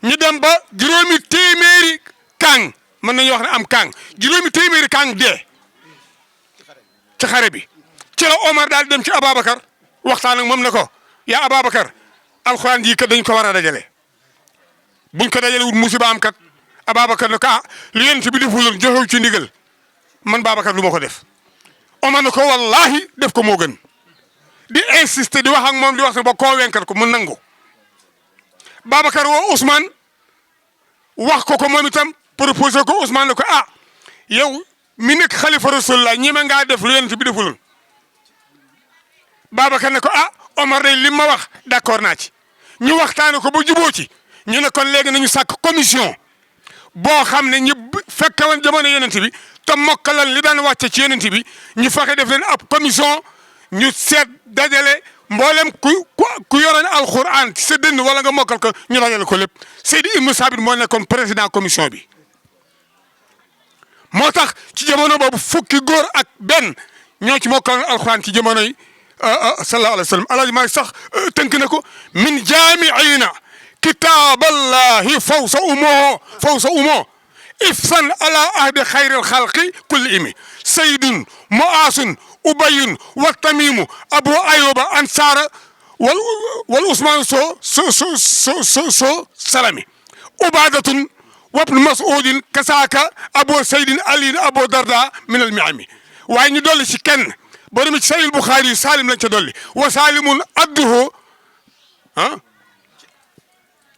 ñu dem ba juróomi téeméeri kaang mën nañu wax ne am kaang juróomi téeméeri kaang dee ci xare bi ci la Omar daal dem ci Ababacar waxtaan ak moom ne ko yaa Ababacar alxuraan ji kat dañ ko war a dajale buñ ko dajale wut musiba am kat Ababacar ne ko li yonent bi defuloon joxew ci ndigal man Babacar lu ma ko def Omar ne ko wallahi def ko moo gën di insister di wax ak moom di wax ba convaincre ko mu nangu Babacar woo Ousmane wax ko moom itam proposé ko Ousmane ne ko yow mi nekk xalifa rasulullah ñeme ngaa def lu yonent bi defuloon Babacar ne ko Omar day lim ma wax d'accord naa ci ñu waxtaane ko ba juboo ci ñu ne kon léegi nañu sàkk commission boo xam ne ñu fekke woon jamono yonent bi te mokkalal li daan wàcce ci yonent bi ñu fexe def leen ab commission ñu seet dajale mboolem ku yoroon alquran ci sa dënn wala nga mokkal ko ñu dajale ko lépp Seydi Ibnu Sabit moo nekkoon président commission bi moo tax ci jamono boobu fukki góor ak benn ñoo ci mokkaloon alquran ci jamono yi sallallahu alayhi wa sallam alaaji maa sax tënk na ko min jaamiina kitaaballahi fawsa umoo ifsan ala ahdi xayril xalqi kulli imi saydun moasun ubayun wa tamimu abu ayuba ansara wal usman so salami ubadatun wabnu masudin kasaaka abu saydin aliin abu darda min al miami waaye ñu dolli ci kenn boo demee ci Sahih Bukhari yu Salim lañ ca dolli wa Salimun adduhu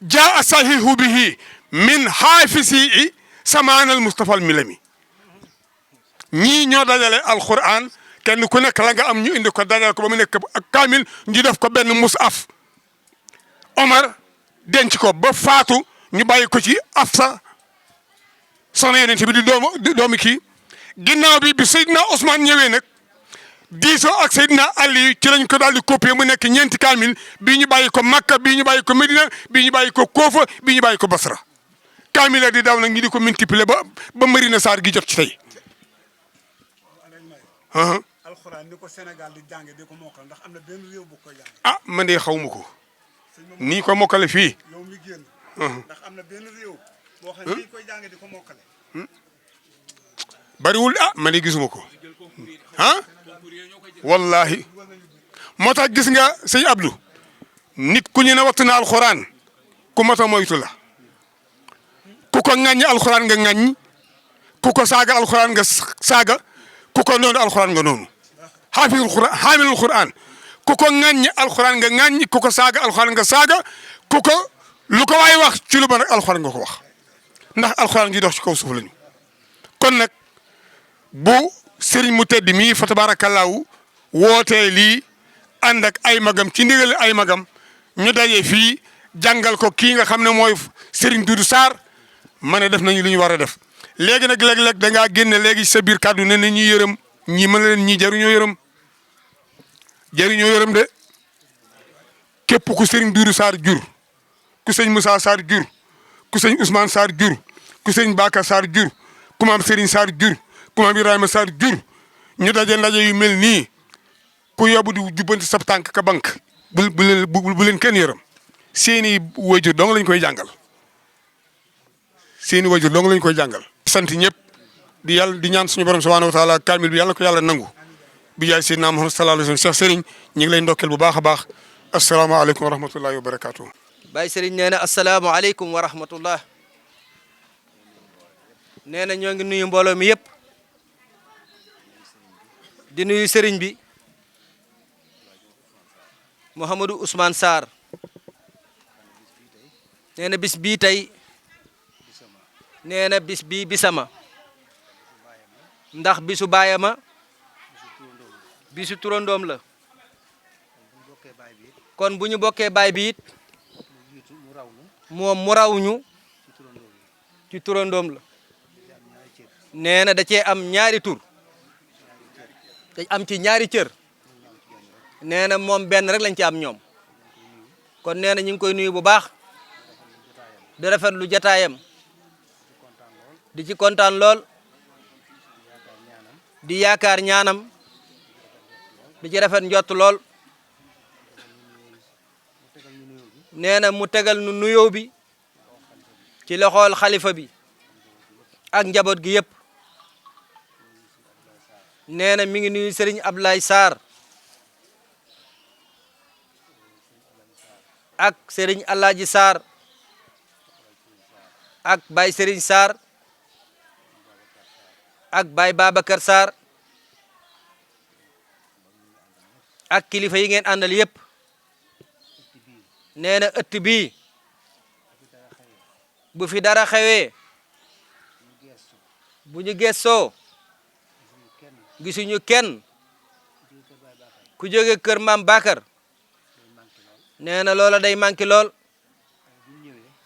jaa sahihu bihi min haafisi samaanal Mustafa al milami ñii ñoo dajale alquran kenn ku nekk la nga am ñu indi ko dajale ko ba mu nekk ak kaamil ñu def ko benn musaf Omar denc ko ba faatu ñu bàyyi ko ci Afsa soxna Yonent bi di doomi kii ginnaaw bi Seydina Ousmane ñëwee nag diisoo ak Seydina Ali ci lañ ko daal di copier mu nekk ñeenti kaamil bii ñu bàyyi ko Makka bii ñu bàyyi ko Medina bii ñu bàyyi ko Koofa bii ñu bàyyi ko Basra kaamil di daw nag ñu di ko multiplier ba Marina Sarr gi jot ci tey. alxuraan ni ko Sénégal di jànge di ko mokkal ndax am na benn réew bu koy jànge. Man de xaw ma ko nii ko mokkale fii. yow mi génn. ndax am na benn réew boo xam ne nii koy jànge di ko mokkale. bariwul man de gisuma ko wallahi moo tax gis nga sëñ Abdou nit ku ñu ne wattu na alxuraan ku mot a moytu la ku ko ŋàññi alxuraan nga ŋàññi ku ko saaga alxuraan nga saaga ku ko noonu alxuraan nga noonu xaamilul xuraan ku ko ŋàññi alxuraan nga ŋàññi ku ko saaga alxuraan nga saaga ku ko lu ko waay wax ci lu ba nag alxuraan nga ko wax ndax alxuraan ji dox ci kaw suuf lañu kon nag bu sëriñ mu tedd mii fa tabaarakallaahu wootee lii ànd ak ay magam ci ndigal ay magam ñu daje fii jàngal ko kii nga xam ne mooy sëriñ Doudou Sarr ma ne def nañu li ñu war a def léegi nag léeg-léeg da ngaa génne léegi sa biir kàddu ne na ñuy yërëm ñii mën leen ñii jaruñoo yërëm de képp ku sëriñ Doudou Sarr jur ku sëñ Moussa Sarr jur ku sëñ Ousmane Sarr jur ku sëñ Bakar Sarr jur ku maam Serigne Sarr jur ku maam Ibrahima Sarr jur ñu daje ndaje yu mel nii ku yóbbu di jubbanti sab tànk ka bank bu leen kenn yërëm seeni wajur dong lañ koy jàngal sant ñëpp di yàlla di ñaan suñu borom subhanahu wa taala kaamil bi yàlla ko yàlla nangu bi jaay Seydina Muhammad sallallahu alayhi wa sallam Cheikh Serigne ñu ngi lay ndokkeel bu baax a baax asalaamaaleykum wa rahmatullahi wa barakaatu. Baye Serigne nee na asalaamaaleykum wa rahmatullah nee na ñoo ngi nuyu mbooloo mi yëpp di nuyu Serigne bi Mouhamadou Ousmane Sarr nee na bis bii tey nee na bis bii bisama ndax bisu baayama bisu turandoom la kon bu ñu bokkee baay bi it moom mu raw ñu ci turandoom la nee na da cee am ñaari tur te am ci ñaari cër nee na moom benn rek lañ ci am ñoom kon nee na ñu ngi koy nuyu bu baax di rafetlu jataayam di ci kontaan lool di yaakaar ñaanam di ci rafet njott lool nee na mu tegal nu nuyoo bi ci loxool xalifa bi ak njaboot gi yëpp nee na mi ngi nuyu Serigne Abdoulaye Sarr ak Serigne Alaaji Sarr ak Baye Serigne Sarr ak Baye Babacar Sarr ak kilifa yi ngeen àndal yëpp nee na ëtt bii bu fi dara xewee bu ñu gëstoo gisuñu kenn ku jóge kër maam Bakar nee na loola day manqué lool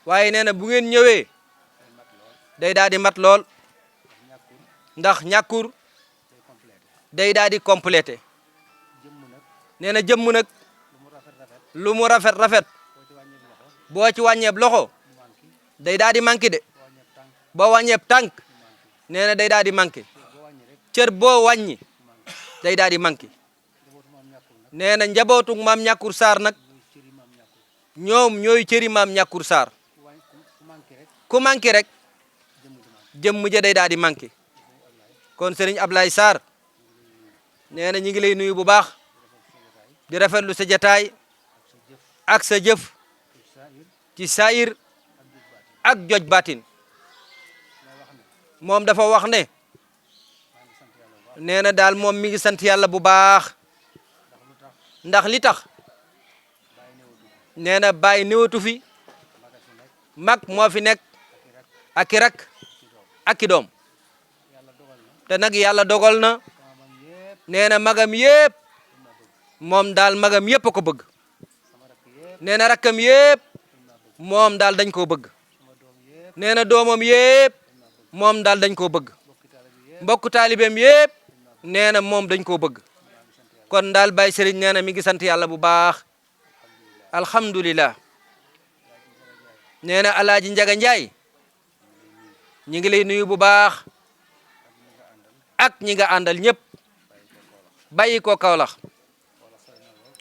waaye nee na bu ngeen ñëwee day daal di mat lool ndax ñàkkur day daal di complété nee na jëmm nag lu mu rafet rafet boo ci wàññeeb loxo day daal di manqué de boo wàññeeb tànk nee na day daal di manqué cër boo wàññi day daal di manqué nee na njabootu maam ñàkkur Sarr nag ñoom ñooy cëri maam ñàkkur Sarr ku manqué rek jëmm ja day daal di manqué kon Serigne Ablaye Sarr nee na ñu ngi lay nuyu bu baax di rafetlu sa jataay ak sa jëf ci saayir ak joj batin moom dafa wax ne nee na daal moom mi ngi sant yàlla bu baax ndax li tax nee na bàyyi néewatu fi mag moo fi nekk ak i rak ak i doom te nag yàlla dogal na nee na magam yépp moom daal magam yépp a ko bëgg nee na rakkam yépp moom daal dañ koo bëgg nee na doomam yépp moom daal dañ koo bëgg mbokku taalibeem yépp nee na moom dañ koo bëgg kon daal Baye Serigne nee na mi ngi sant yàlla bu baax alhamdulillah nee na Alaaji Njaga Njaay ñi ngi lay nuyu bu baax ak ñi nga àndal ñëpp bàyyi ko Kaolack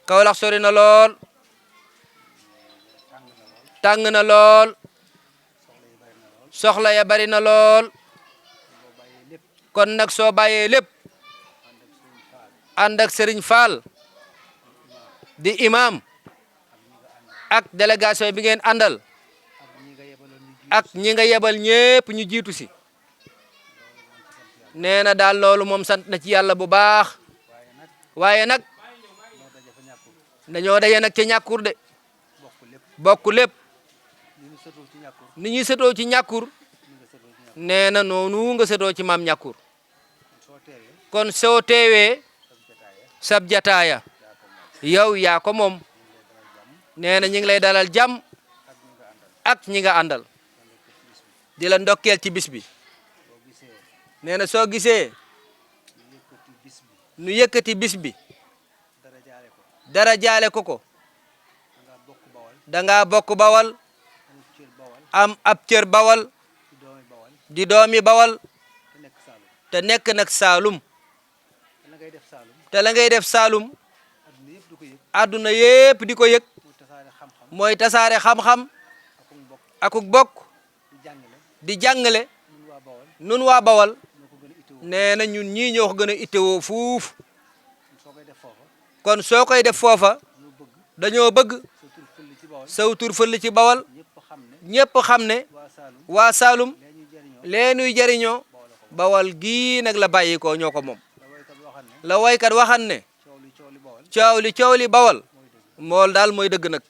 Kaolack sori na lool tàng na lool soxla ya bari na lool kon nag soo bàyyee lépp ànd ak Serigne Fall di imam ak délégation bi ngeen àndal ak ñi nga yebal ñépp ñu jiitu si nee na daal loolu moom sant na ci yàlla bu baax waaye nag dañoo daje nag ca ñàkkur de bokk lépp ni ñuy sëtoo ci ñàkkur nee na noonu nga sëtoo ci maam ñàkkur kon soo teewee sab jataaya yow yaa ko moom nee na ñu ngi lay dalal jàmm ak ñi nga àndal di la ndokkeel ci bis bi nee na soo gisee nu yëkkati bis bi dara jaale ko danga bokk bawal am ab cër bawal di doomi bawal te nekk nag Saalum te la ngay def Saalum àdduna yépp di ko yëg mooy tasaare xam-xam akuk bokk di jàngale nun waa bawal nee na ñun ñii ñoo ko gën a ittewoo fuuf kon soo koy def foofa dañoo bëgg saw tur fëll ci bawal ñépp xam ne waa Saalum leenuy jariñoo bawal gii nag la bàyyi ko ñoo ko moom la waykat waxan ne coow li bawal mool daal mooy dëgg nag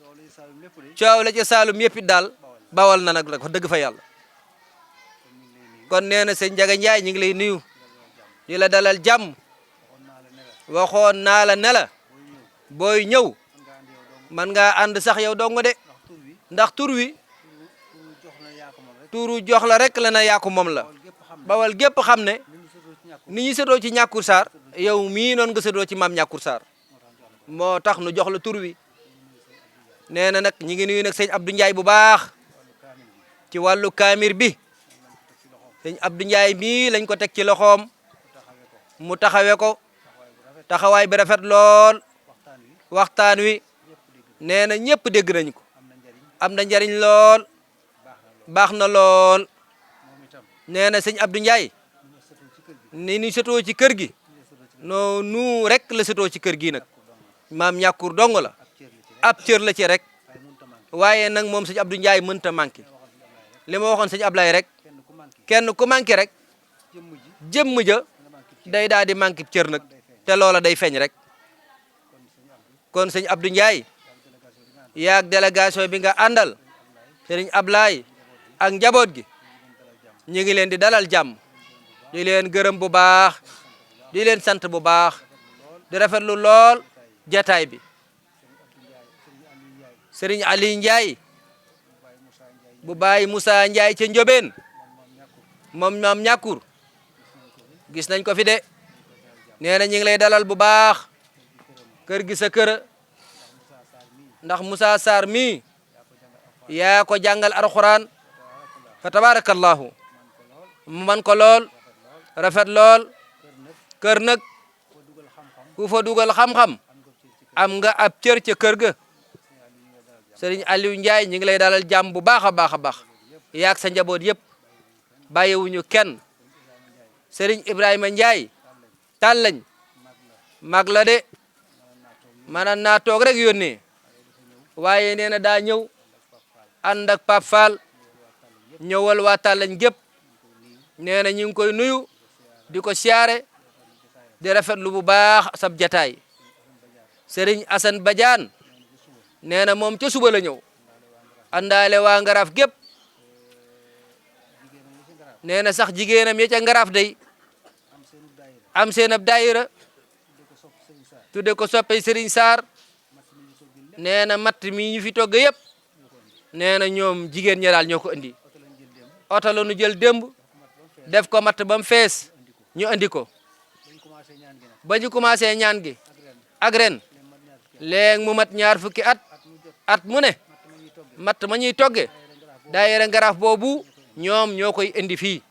coow la ca Saalum yëpp it daal bawal na nag wax dëgg fa yàlla kon nee na sëñ Njaga Njaay ñu ngi lay nuyu di la dalal jàmm waxoon naa la ne la booy ñëw man ngaa ànd sax yow dong de ndax tur wi turu jox la rek la na yaa ko moom la bawal gépp xam ne ni ñu sëtoo ci ñàkkur Sarr yow mii noon nga sëtoo ci maam ñàkkur Sarr moo tax nu jox la tur wi nee na nag ñi ngi nuyu nag sëñ Abdou Ndiaye bu baax ci wàllu kaamir bi sëñ Abdou Ndiaye mii lañ ko teg ci loxoom mu taxawe ko taxawaay bi rafet lool waxtaan wi nee na ñëpp dégg nañ ko am na njariñ lool baax na lool nee na sëñ Abdou Ndiaye ni ñu sëtoo ci kër gi noonu rek la sëtoo ci kër gi nag maam ñàkkur dong la ab cër la ci rek waaye nag moom sëñ Abdou Ndiaye mënta manqué li ma waxoon sëñ Ablaye rek kenn ku manqué rek jëmm ja day daal di manqué cër nag te loola day feeñ rek kon sëñ Abdou Ndiaye yaag délégation bi nga àndal sëriñ Ablaye ak njaboot gi ñu ngi leen di dalal jàmm di leen gërëm bu baax di leen sant bu baax di rafetlu lool jataay bi sëriñ Ali Ndiaye bu Baye Moussa Ndiaye ca Ndiobène moom maam ñàkkur gis nañ ko fi de nee na ñu ngi lay dalal bu baax kër gi sa kër ndax Moussa Sarr mii yaa ko jàngal alxuraan fa tabarakallahu mu man ko lool rafet lool kër nag ku fa dugal xam-xam am nga ab cër ca kër ga sëriñ Aliou Ndiaye ñu ngi lay dalal jàmm bu baax a baax a baax yaag sa njaboot yëpp bàyyiwuñu kenn sëriñ Ibrahima Ndiaye tàllañ mag la de maanaam naa toog rek yónnee waaye nee na daa ñëw ànd ak Pape Fall ñëwal waa tàllañ gépp nee na ñu ngi koy nuyu di ko siyaare di rafetlu bu baax sab jataay sëriñ Assane Badiane nee na moom ca suba la ñëw àndaale waa Ngaraaf gépp nee na sax jigéenam ya ca Ngaraaf day am seen ab daayira tudde ko soppe Serigne Sarr nee na matt mi ñu fi togg yëpp nee na ñoom jigéen ña daal ñoo ko indi oto la nu jël démb def ko matt ba mu fees ñu andi ko ba ñu commencé ñaan gi ak ren léegi mu mat ñaar fukki at mu ne matt ma ñuy togge daayira Ngaraaf boobu ñoom ñoo koy indi fii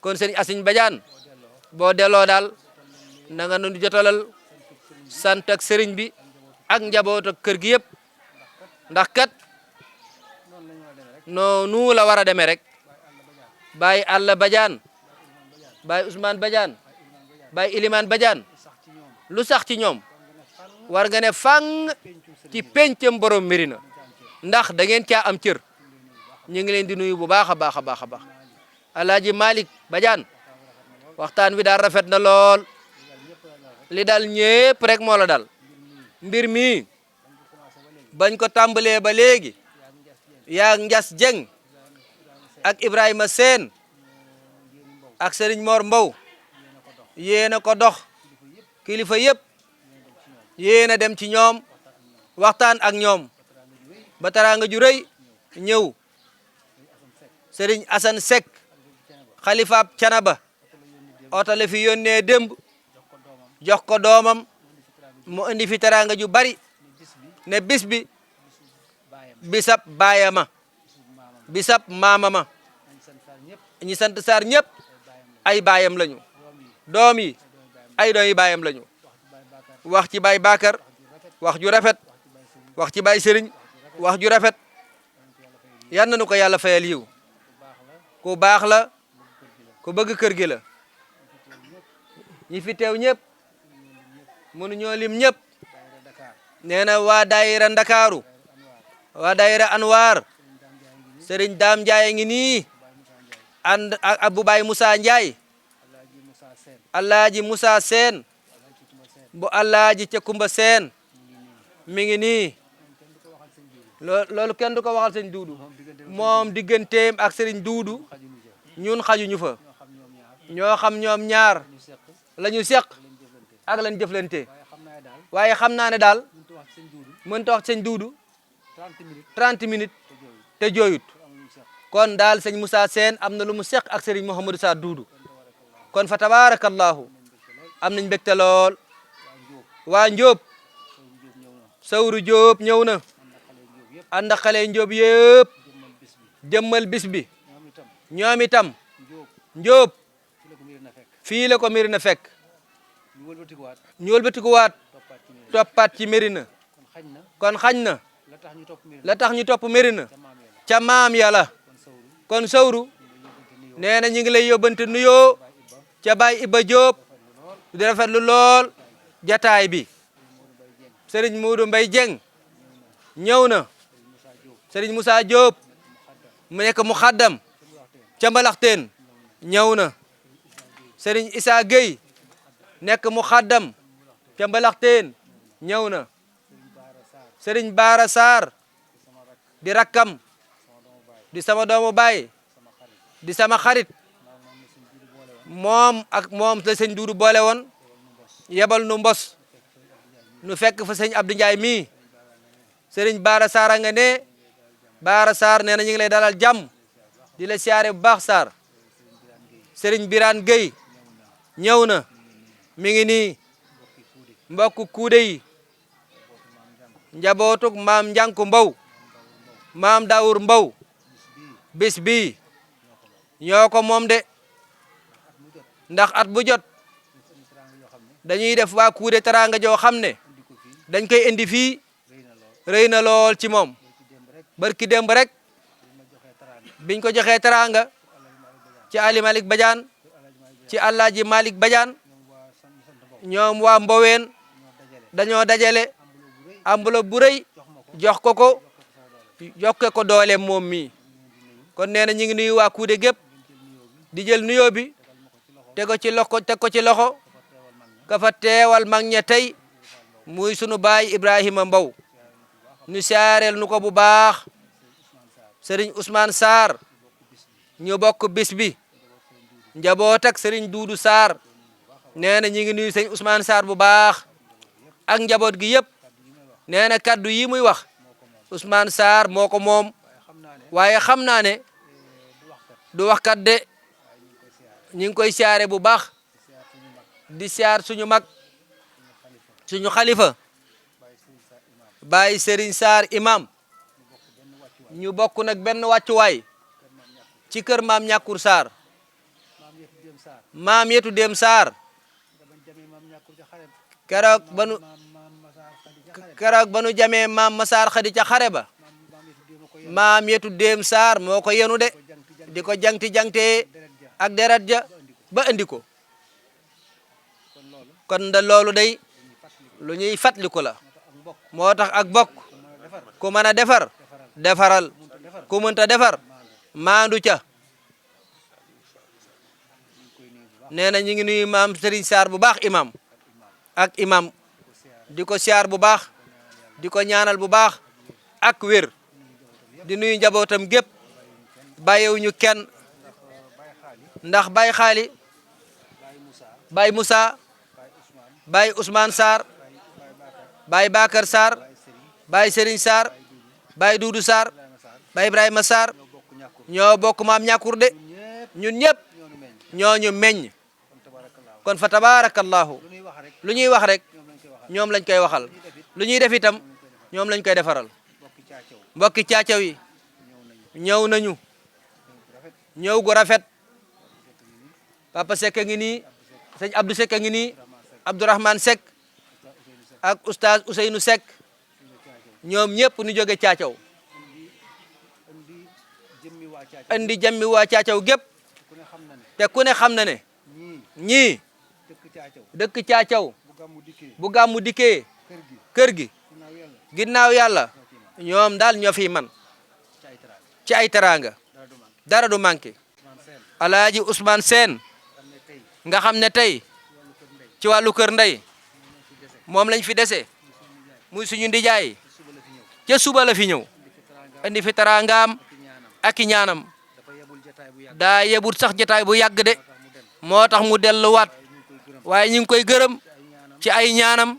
kon sëñ Assane Badiane boo delloo daal na nga nu jotalal sant ak sëriñ bi ak njaboot ak kër gi yëpp ndax kat noonu la war a demee rek Baye Alla Badiane Baye Ousmane Badiane Baye Ilimane Badiane lu sax ci ñoom war nga ne fang ci pencam borom Médina ndax da ngeen caa am cër ñu ngi leen di nuyu bu baax a baax a baax a baax Alaaji Malick Badiane waxtaan wi daal rafet na lool li dal ñépp rek moo la dal mbir mi bañ ko tàmbalee ba léegi yaa Njas Jeng ak Ibrahima Seen ak Serigne Mor Mbow yéena ko dox kilifa yëpp yéena dem ci ñoom waxtaan ak ñoom ba teraanga ju rëy ñëw Serigne Assane Seck xalifaab Canaba oto la fi yónnee démb jox ko doomam mu indi fi teraanga ju bari ne bis bi bisab baayama bisab maamama ñi sant Sarr ñëpp ay baayam lañu doom yi ay doom yi baayam lañu wax ci Baay Bakar wax ju rafet wax ci Baay Sëriñ wax ju rafet yal na nu ko yàlla fayal yiw ku baax la ku bëgg kër gi la ñi fi teew ñëpp mënuñoo lim ñëpp nee na waa daayira Ndakaaru waa daayira Anwar Sëriñ Daam Njaay ngi nii ànd ak Abu Baay Moussa Njaay Alaaji Moussa Seen bu Alaaji ca Kumba Seen mi ngi nii loolu kenn du ko waxal sëñ Duudu moom digganteem ak Sëriñ Duudu ñun xajuñu fa ñoo xam ñoom ñaar la ñu seq ak lañ jëflante waaye xam naa ne daal mënta wax sëñ Duudu 30 minutes te jooyut kon daal sëñ Moussa Seen am na lu mu seq ak Sëriñ Mouhamadou Sarr Duudu kon fa tabarakallahu am nañ mbégte lool waa Njóob Sawru Jóob ñëw na ànd ak xale Njóob yëpp jëmmal bis bi ñoom itam Njóob fii la ko Médina fekk ñu wëlbatikuwaat toppaat ci Médina kon xañ na la tax ñu topp Médina ca maam yàlla kon sawru nee na ñu ngi lay yóbbante nuyoo ca Baay Iba Diop di rafetlu lool jataay bi Serigne Modou Mbaye Dieng ñëw na Serigne Moussa Diop mu nekk mu xaddam ca Mbalaxteen ñëw na Serigne Issa Gueye nekk mu xaddam ca Mbalaxteen ñëw na Serigne Bara Sarr di rakkam di sama doomu baay di sama xarit moom ak moom la sëñ Duudu boole woon yebal nu mbos nu fekk fa sëñ Abdou Ndiaye mii Serigne Bara Sarr a nga ne Bara Sarr nee na ñu ngi lay dalal jàmm di la siyaare bu baax Sarr Serigne Birane Gueye ñëw na mi ngi nii mbokk kuude yi njabootug maam Njanku Mbow maam Daawur Mbow bis bii ñoo ko moom de ndax at bu jot dañuy def waa kuude teraanga joo xam ne dañ koy indi fii rëy na lool ci moom barki démb rek biñ ko joxee teraanga ci Ali Malick Badiane ci Alaaji Malick Badiane ñoom waa Mboween dañoo dajale enveloppe bu rëy jox ko jokke ko doole moom mi kon nee na ñu ngi nuyu waa kuude gépp di jël nuyoo bi teg ko ci loxo ka fa teewal mag ña tey muy sunu baay Ibrahima Mbow ñu saareel nu ko bu baax Serigne Ousmane Sarr ñu bokk bis bi njaboot ak Serigne Doudou Sarr nee na ñu ngi nuyu Serigne Ousmane Sarr bu baax ak njaboot gi yëpp nee na kaddu yi muy wax Ousmane Sarr moo ko moom waaye xam naa ne du waxkat de ñu ngi koy siyaare bu baax di siyaar suñu mag suñu xalifa Baye Serigne Sarr imam ñu bokk nag benn wàccuwaay ci kër maam Ñàkkur Sarr maam yetu dem Sarr keroog ba nu jamee maam Masaar Xadi ca xare ba maam yetu dem Sarr moo ko yenu de di ko jangti ak deret ja ba andi ko kon da loolu day lu ñuy fàttaliku la moo tax ak bokk ku mën a defar defaral ku mënta defar maandu ca nee na ñu ngi nuyu maam Serigne Sarr bu baax imam ak imam di ko siyaar bu baax di ko ñaanal bu baax ak wér di nuyu njabootam gépp bàyyiwuñu kenn ndax Baye Xaali Baye Moussa Baye Ousmane Sarr Baye Bakar Sarr Baye Serigne Sarr Baye Doudou Sarr Baye Ibrahima Sarr ñoo bokk maam Ñàkkur de ñun ñëpp ñooñu meññ kon fa tabarakallahu lu ñuy wax rek ñoom lañ koy waxal lu ñuy def itam ñoom lañ koy defaral mbokki caacaw yi ñëw nañu ñëw gu rafet Papa Seck a ngi nii sëñ Abdou Seck a ngi nii Abdourahmane Seck ak oustaz Ousseynou Seck ñoom ñëpp ñu jóge caacaw andi jëmmi waa caacaw gépp te ku ne xam na ne ñii dëkk caacaw bu gàmmu dikkee kër gi ginnaaw yàlla ñoom daal ñoo fi man ci ay teraanga dara du manqué Alaaji Ousmane Sène nga xam ne tey ci wàllu kër ndey moom lañ fi dese muy suñu ndijaay ca suba la fi ñëw indi fi teraangaam ak i ñaanam daa yebut sax jotaay bu yàgg de moo tax mu delluwaat waaye ñu ngi koy gërëm ci ay ñaanam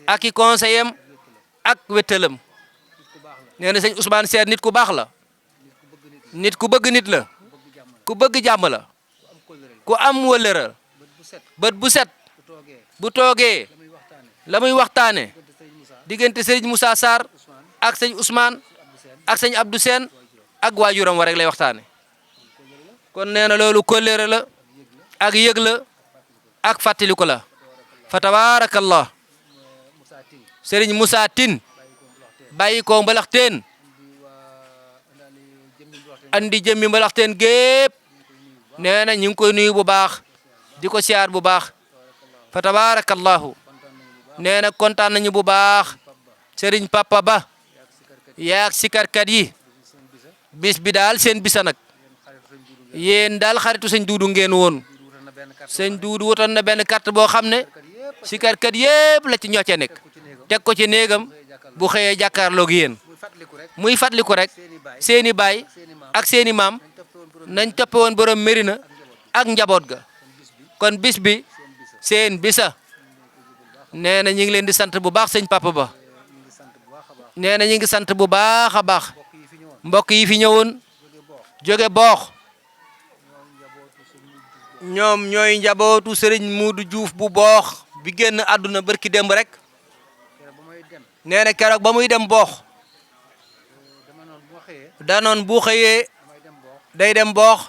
ak i conseil am ak wéttalam nee na sëñ Ousmane Sène nit ku baax la nit ku bëgg nit la ku bëgg jàmm la ku am wëllëra bët bu set bu toogee la muy waxtaane diggante sëriñ Moussa Sarr ak sëñ Ousmane ak sëñ Abdou Sène ak waajuram wa rek lay waxtaane kon nee na loolu kóllëre la ak yëg la ak fàttaliku la fa tabarakallah sëriñ Moussa Tine bàyyi ko Mbalaxteen andi jëmmi Mbalaxteen gépp nee na ñu ngi koy nuyu bu baax di ko siyaar bu baax fa tabarakallahu nee na kontaan nañu bu baax Serigne Papa Ba yaak sikarkat yi bis bi daal seen bisa nag yéen daal xaritu sëñ Duudu ngeen woon sëñ Duudu wutoon na benn carte boo xam ne sikarkat yëpp la ci ñoo ca nekk teg ko ci néegam bu xëyee jàkkaarloog yéen muy fàttaliku rek seeni baay ak seeni maam nañ toppe woon borom Mérina ak njaboot ga kon bis bi seen bisa nee na ñu ngi leen di sant bu baax sëñ Papa Ba nee na ñu ngi sant bu baax a baax mbokk yi fi ñëwoon jóge boox ñoom ñooy njabootu Serigne Muudu Juuf bu boox bi génn àdduna barki démb rek nee na keroog ba muy dem boox danoon bu xëyee day dem boox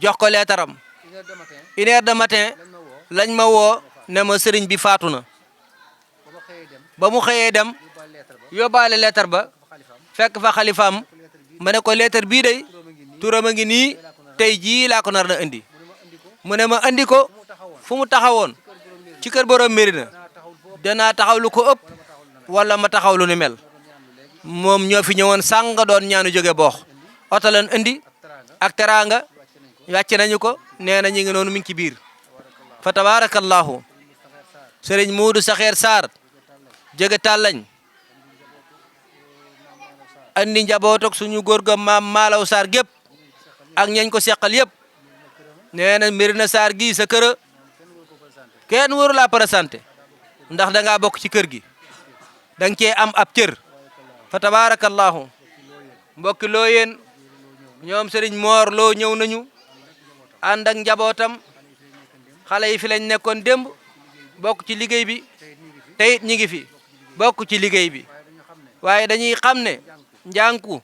jox ko leetaram 1 heure de matin lañ ma woo ne ma sëriñ bi faatu na ba mu xëyee dem yóbbaale leetar ba fekk fa xalifaam ma ne ko leetar bii day turam a ngi nii tey jii laa ko nar na indi mu ne ma andi ko fu mu taxawoon ci kër borom Mérina danaa taxaw lu ko ëpp wala ma taxaw lu ni mel moom ñoo fi ñëwoon sàng doon ñaanu jóge boox oto leen indi ak teraanga wàcc nañu ko nee na ñu ngi noonu mi ngi ci biir fa tabarakallahu sëriñ Muudu Saxeer Sarr jóge Tàllañ andi njaboot ak suñu góor ga maam Malaw Sarr gépp ak ñañ ko seqal yëpp nee na Mérina Sarr gi sa kër kenn waru laa présenté ndax da ngaa bokk ci kër gi da nga cee am ab cër fa tabarakallahu mbokki loo yéen ñoom Serigne Mor loo ñëw nañu ànd ak njabootam xale yi fi lañ nekkoon démb bokk ci liggéey bi te it ñi ngi fi bokk ci liggéey bi waaye dañuy xam ne njànku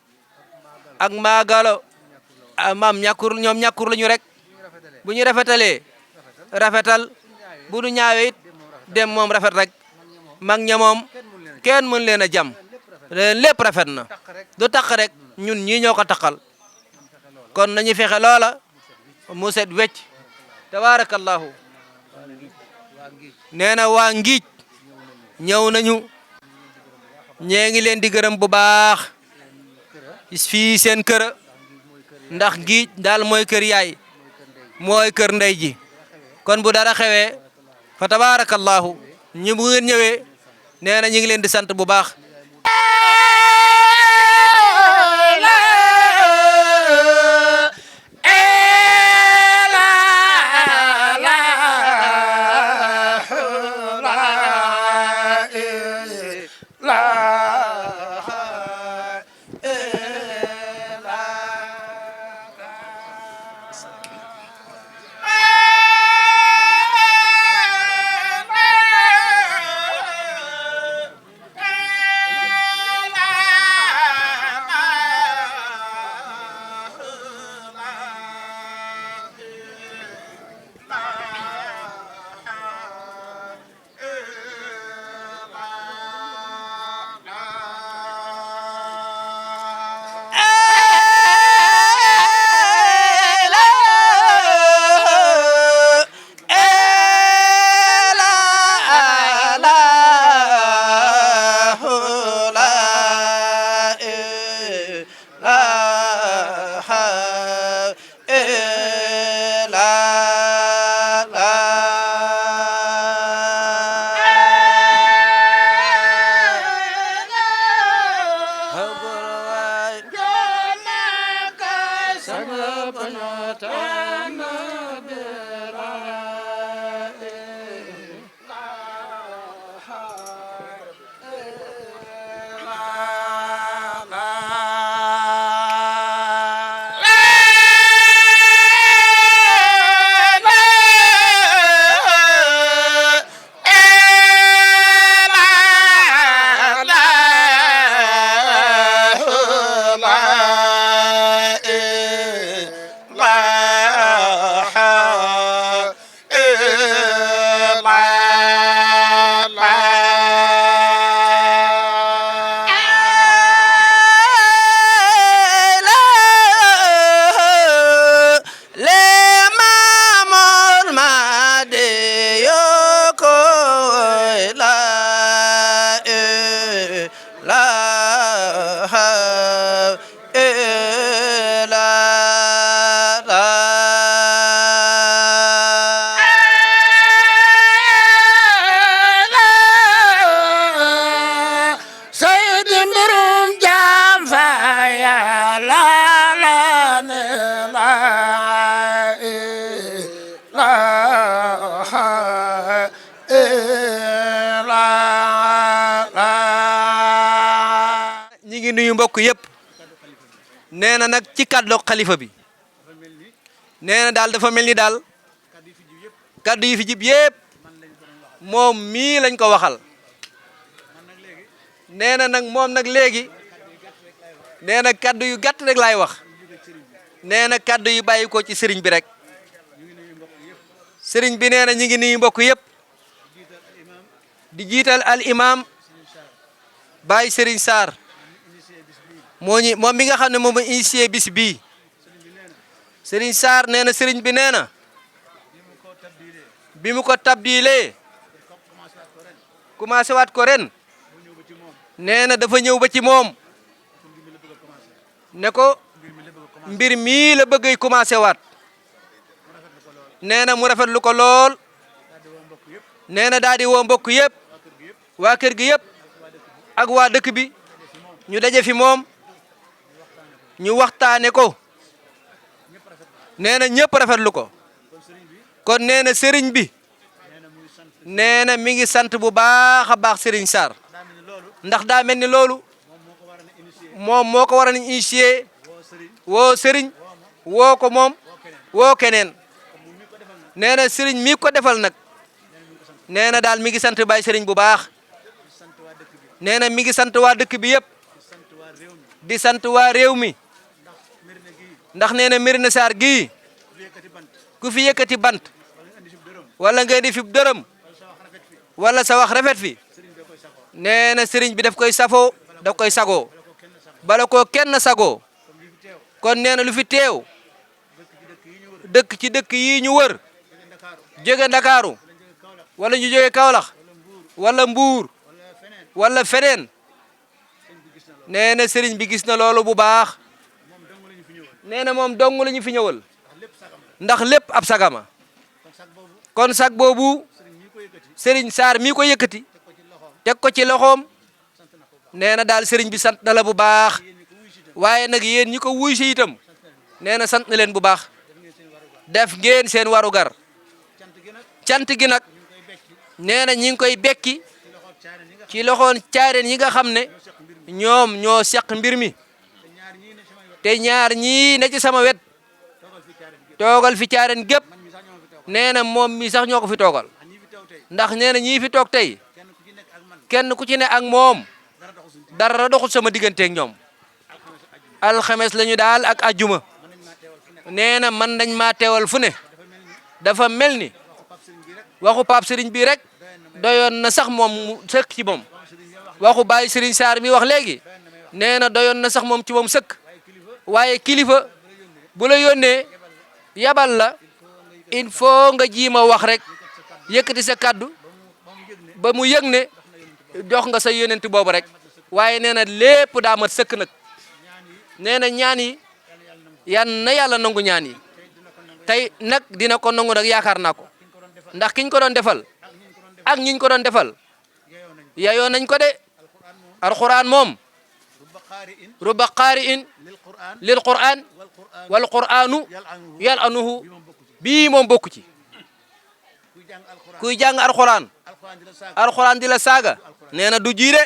ak maagalo maam ñàkkur ñoom ñàkkur lañu rek bu ñu rafetalee rafetal bu ñu ñaawee it dem moom rafet rek mag ña moom kenn mën leen a jam leen lépp rafet na du taq rek ñun ñii ñoo ko taqal kon nañu fexe loola mu set wecc tabarakallahu nee na waa Ngiij ñëw nañu ñee ngi leen di gërëm bu baax fii seen kër ndax Ngiij daal mooy kër yaay mooy kër ndey ji kon bu dara xewee fa tabarakallahu ñu bu ngeen ñëwee nee na ñu ngi leen di sant bu baax ñi ngi nuyu mbokk yëpp nee na nag ci kàddu xalifa bi nee na daal dafa mel ni daal kàddu yi fi jib yëpp moom mii lañ ko waxal nee na nag moom nag léegi nee na kàddu yu gàtt rek laay wax nee na kàddu yu bàyyi ko ci sëriñ bi rek sëriñ bi nee na ñi ngi nuyu mbokk yëpp di jiital al imam Baye Serigne Sarr moom mi nga xam ne moom mooy initié bis bii Serigne Sarr nee na sëriñ bi nee na bi mu ko tabdilee commencé waat ko ren nee na dafa ñëw ba ci moom ne ko mbir mii la bëggay commencé waat nee na mu rafetlu ko lool nee na daal di woo mbokk yëpp waa kër gi yëpp ak waa dëkk bi ñu daje fi moom ñu waxtaane ko nee na ñëpp rafetlu ko kon nee na sëriñ bi nee na mi ngi sant bu baax a baax Serigne Sarr ndax daa mel ni loolu moom moo ko war a initier woo sëriñ woo ko moom woo keneen nee na sëriñ mi ko defal nag nee na daal mi ngi sant Baye sëriñ bu baax nee na mi ngi sant waa dëkk bi yëpp di sant waa réew mi ndax nee na Mérina Sarr gii ku fi yëkkati bant wala nga di fi dërëm wala sa wax rafet fi nee na sëriñ bi daf koy safoo daf koy sagoo bala koo kenn sagoo kon nee na lu fi teew dëkk ci dëkk yi ñu wër jóge Ndakaaru wala ñu jóge Kaolack wala Mbuur wala feneen nee na sëriñ bi gis na loolu bu baax nee na moom dong la ñu fi ñëwal ndax lépp ab sagama kon sag boobu sëriñ Sarr mii ko yëkkati teg ko ci loxoom nee na daal sëriñ bi sant na la bu baax waaye nag yéen ñi ko wuy si itam nee na sant na leen bu baax def ngeen seen warugar cant gi nag nee na ñi ngi koy bekki ci loxoon caareen yi nga xam ne ñoom ñoo seq mbir mi te ñaar ñii ne ci sama wet toogal fi caareen gépp nee na moom mi sax ñoo ko fi toogal ndax nee na ñii fi toog tey kenn ku ci ne ak moom dara doxul sama digganteeg ñoom alxames lañu daal ak ajjuma nee na man nañ maa teewal fu ne dafa mel ni waxu Pape Serigne bii rek doyoon na sax moom mu sëkk ci moom waxu Baye Serigne Sarr mi wax léegi nee na doyoon na sax moom ci moom sëkk waaye kilifa bu la yónnee yabal la il faut nga jiima wax rek yëkkati sa kaddu ba mu yëg ne jox nga sa yónent boobu rek waaye nee na lépp daa mat sëkk nag nee na ñaan yi yan na yàlla nangu ñaan yi tey nag dina ko nangu nag yaakaar naa ko ndax kiñ ko doon defal ak ñiñ ko doon defal yayoo nañ ko de alquran moom rubba qaari'in lil quran wal quranu yal anuhu bii moom bokku ci kuy jàng alquran di la saaga nee na du jiide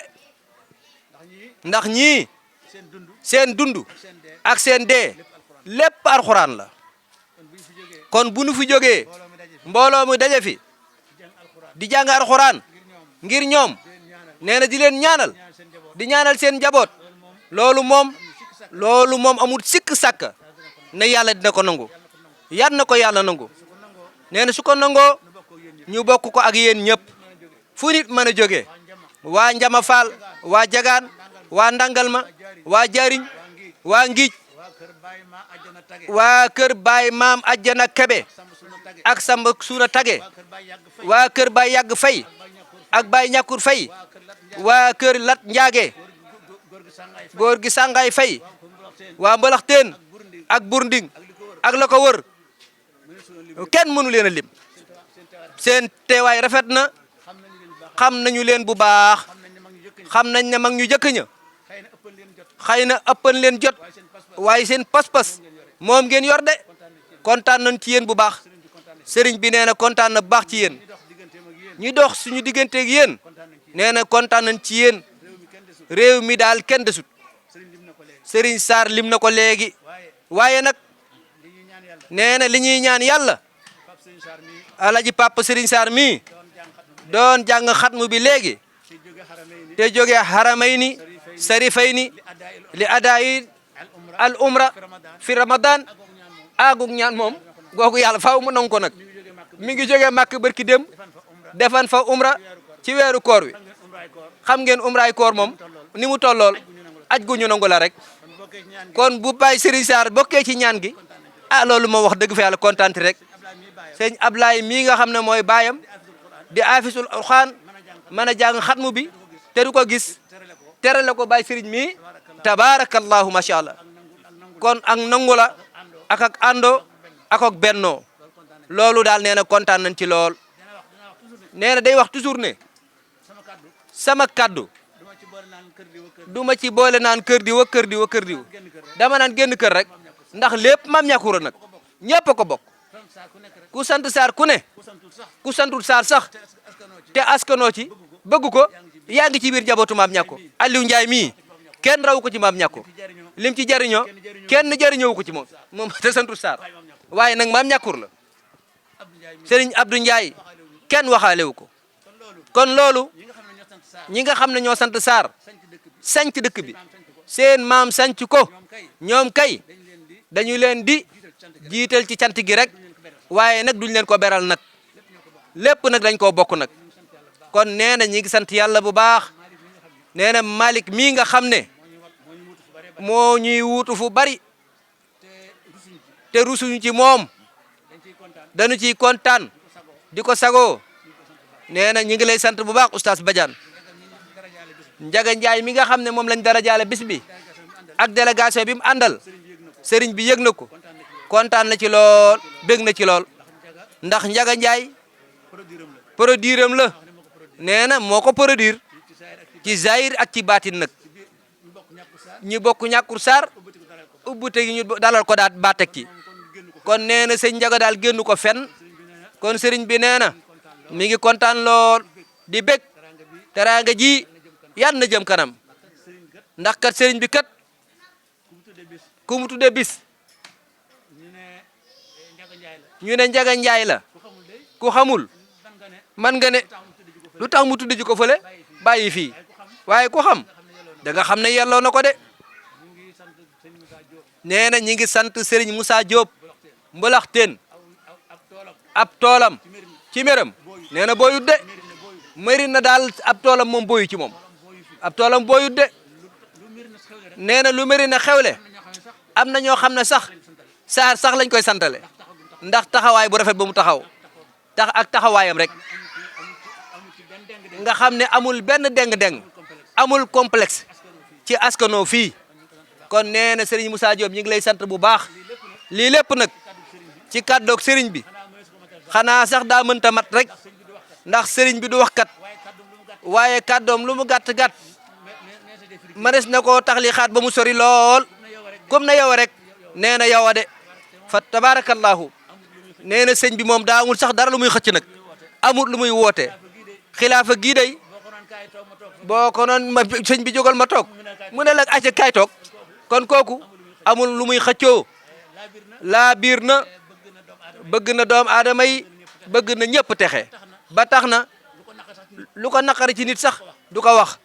ndax ñii seen dund ak seen dee lépp alquran la kon bu nu fi jógee mbooloo mu daje fi di jàng alquran ngir ñoom nee na di leen ñaanal di ñaanal seen njaboot loolu moom amul sikk sàkk ne yàlla dina ko nangu yal na ko yàlla nangu nee na su ko nangoo ñu bokk ko ak yéen ñëpp fu nit mën a jógee waa Njama Faal waa Jagaan waa Ndangalma waa Jariñ waa Ngiij waa kër Baay Maam Ajjana Kebe ak Samba Suuna Tage waa kër Baay Yàgg Fay ak Baay Ñàkkur Fay waa kër Lat Njaage góor gi Sàngaay Fay waa Mbalaxteen ak Burnding ak la ko wër kenn mënu leen a lim seen teewaay rafet na xam nañu leen bu baax xam nañ ne mag ñu jëkk ña xëy na ëppan leen jot waaye seen pas-pas moom ngeen yor de kontaan nañ ci yéen bu baax sëriñ bi nee na kontaan na bu baax ci yéen ñi dox suñu digganteeg yéen nee na kontaan nañ ci yéen réew mi daal kenn desut sëriñ Sarr lim na ko léegi waaye nag nee na li ñuy ñaan yàlla alaji papa sëriñ Sarr mii doon jàng xatmu bi léegi te jóge haramayni sarifayni li adaayi al umra fi ramadan agug ñaan moom googu yàlla faaw mu nangu ko nag mi ngi jógee màkk barki dem defan fa umra ci weeru koor wi xam ngeen umraay koor moom ni mu tollool aj gu ñu nangu la rek kon bu Baye Serigne Sarr bokkee ci ñaan gi loolu moo wax dëgg fa yàlla kontaan rek sëñ Ablaye mii nga xam ne mooy baayam di afisul alxuraan mën a jàng xatmu bi te du ko gis tere la ko Baye Serigne mii tabaarakallahu macha allah kon ak nangu la ak àndoo ak bennoo loolu daal nee na kontaan nañ ci lool nee na day wax toujours ne sama kaddu du ma ci boole naan kër di wa kër di wa kër di dama naan génn kër rek ndax lépp maam ñàkkura nag ñëpp a ko bokk ku sant Sarr ku ne ku santul Sarr sax te askanoo ci bëgg ko yaa ngi ci biir njabootu maam ñàkko Aliou Ndiaye mii kenn raw ko ci maam ñàkko lim ci jariñoo kenn jariñoo ko ci moom te santul Sarr waaye nag maam ñàkkur la Serigne Abdou Ndiaye kenn waxaalewu ko kon loolu ñi nga xam ne ñoo sant Sarr sanc dëkk bi seen maam sanc ko ñoom kay dañu leen di jiital ci cant gi rek waaye nag duñ leen ko beral nag lépp nag dañ koo bokk nag kon nee na ñi ngi sant yàlla bu baax nee na Malick mii nga xam ne moo ñuy wuutu fu bari te rusuñu ci moom dañu ciy kontaan di ko sagoo nee na ñi ngi lay sant bu baax oustaz Badiane Njaga Njaay mi nga xam ne moom lañ dara jaale bis bi ak délégation bi mu àndal sëriñ bi yëg na ko kontaan na ci lool bég na ci lool ndax Njaga Njaay produire am la nee na moo ko produire ci zahir ak ci baatin nag ñi bokk ñàkkur Sarr ubbute gi ñu dalal ko daat baatek ci kon nee na sëñ Njaga daal génn ko fenn kon sëriñ bi nee na mi ngi kontaan lool di bég teraanga ji yan na jëm kanam ndax kat sëriñ bi kat ku mu tuddee bis ñu ne Njaga Njaay la ku xamul man nga ne lu tax mu tudd ji ko fële bàyyi fii waaye ku xam da nga xam ne yelloo na ko de nee na ñi ngi sant Serigne Moussa Diop mbalaxteen ab toolam ci méram nee na booyut de mëri na daal ab toolam moom booyu ci moom ab toolam booyut de nee na lu mëri na xewle am na ñoo xam ne sax Sarr sax lañ koy santale ndax taxawaay bu rafet ba mu taxaw ak taxawaayam rek nga xam ne amul benn deng-deng amul complexe ci askanoo fii kon nee na Serigne Moussa Diop ñu ngi lay sant bu baax lii lépp nag ci kàddoog Serigne bi xanaa sax daa mënta mat rek ndax Serigne bi du wax kat waaye kàddoom lu mu gàtt-gàtt manes na koo tax li xaat ba mu sori lool comme na yow rek nee na yow a de fa tabarakallahu nee na sëñ bi moom daa amul sax dara lu muy xëcc nag amul lu muy woote xilaafa gii day boo ko noon ma sëñ bi jógal ma toog mu ne la acca kaay toog kon kooku amul lu muy xëccoo laa biir na bëgg na doom aadama yi bëgg na ñëpp texe ba tax na lu ko naqari ci nit sax du ko wax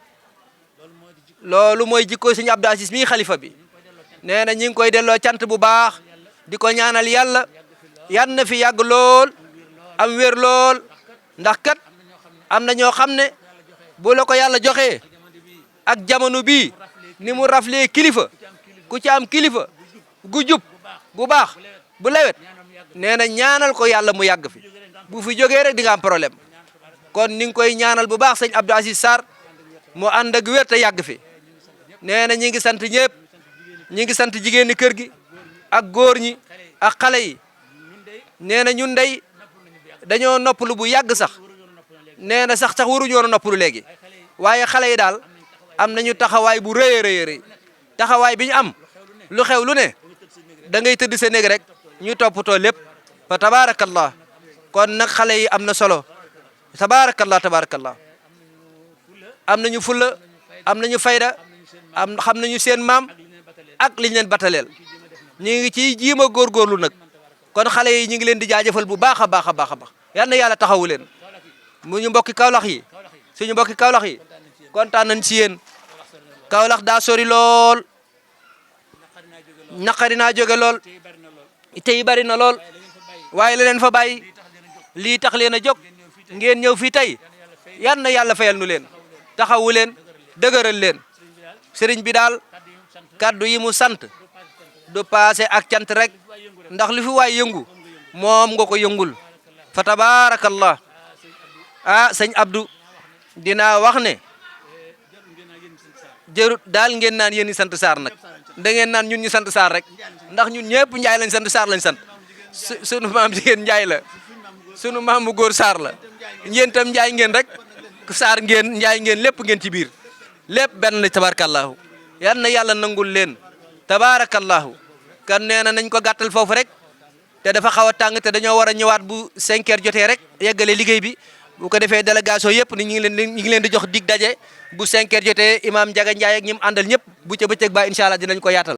loolu mooy jikko sëñ Abdou Aziz mii xalifa bi nee na ñi ngi koy delloo cant bu baax di ko ñaanal yàlla yan na fi yàgg lool am wér lool ndax kat am na ñoo xam ne bu la ko yàlla joxee ak jamono bii ni mu raflee kilifa ku ci am kilifa gu jub gu baax bu lewet nee na ñaanal ko yàlla mu yàgg fi bu fi jógee rek di nga am problème kon ni ngi koy ñaanal bu baax sëñ Abdou Aziz Sarr mu ànd ak wér te yàgg fi nee na ñi ngi sant ñëpp ñi ngi sant jigéen ñi kër gi ak góor ñi ak xale yi nee na ñun ndey dañoo noppalu bu yàgg sax nee na sax waruñu woon a noppalu léegi waaye xale yi daal am nañu taxawaay bu rëy a rëy taxawaay bi ñu am lu xew lu ne da ngay tëdd sa néeg rek ñu toppatoo lépp fa tabaarakallah kon nag xale yi am na solo tabaarakallah tabaarakallah am nañu fulla am nañu fayda xam nañu seen maam ak liñ leen bataleel ñu ngi ciy jiima góorgóorlu nag kon xale yi ñu ngi leen di jaajëfal bu baax a baax a baax a baax yal na yàlla taxawu leen mu ñu mbokki Kaolack yi suñu mbokki Kaolack yi kontaan nañ ci yéen Kaolack daa sori lool naqari naa jóge lool tey bari na lool waaye la leen fa bàyyi lii tax leen a jóg ngeen ñëw fii tey yal na yàlla fayal nu leen taxawu leen dëgëral leen sëriñ bi daal kaddu yi mu sant du passé ak cant rek ndax lu fi waay yëngu moom nga ko yëngul fa tabaarakallah sëñ Abdou dinaa wax ne jërut daal ngeen naan yéen ñi sant Sarr nag da ngeen naan ñun ñu sant Sarr rek ndax ñun ñëpp Njaay lañ sant Sarr lañ sant sunu maam jigéen Njaay la sunu maam mu góor Sarr la yéen tam Njaay ngeen rek Sarr ngeen Njaay ngeen lépp ngeen ci biir lépp benn la tabarakallahu yal na yàlla nangul leen tabarakallahu kan nee na nañ ko gàttal foofu rek te dafa xaw a tàng te dañoo war a ñëwaat bu 5 heures jotee rek yeggale liggéey bi bu ko defee délégation yëpp ni ñu ngi leen di jox dig daje bu 5 heures jotee imam Ndiaga Ndiaye ak ñi mu àndal ñëpp bu ca bëccëg ba incha allah dinañ ko yaatal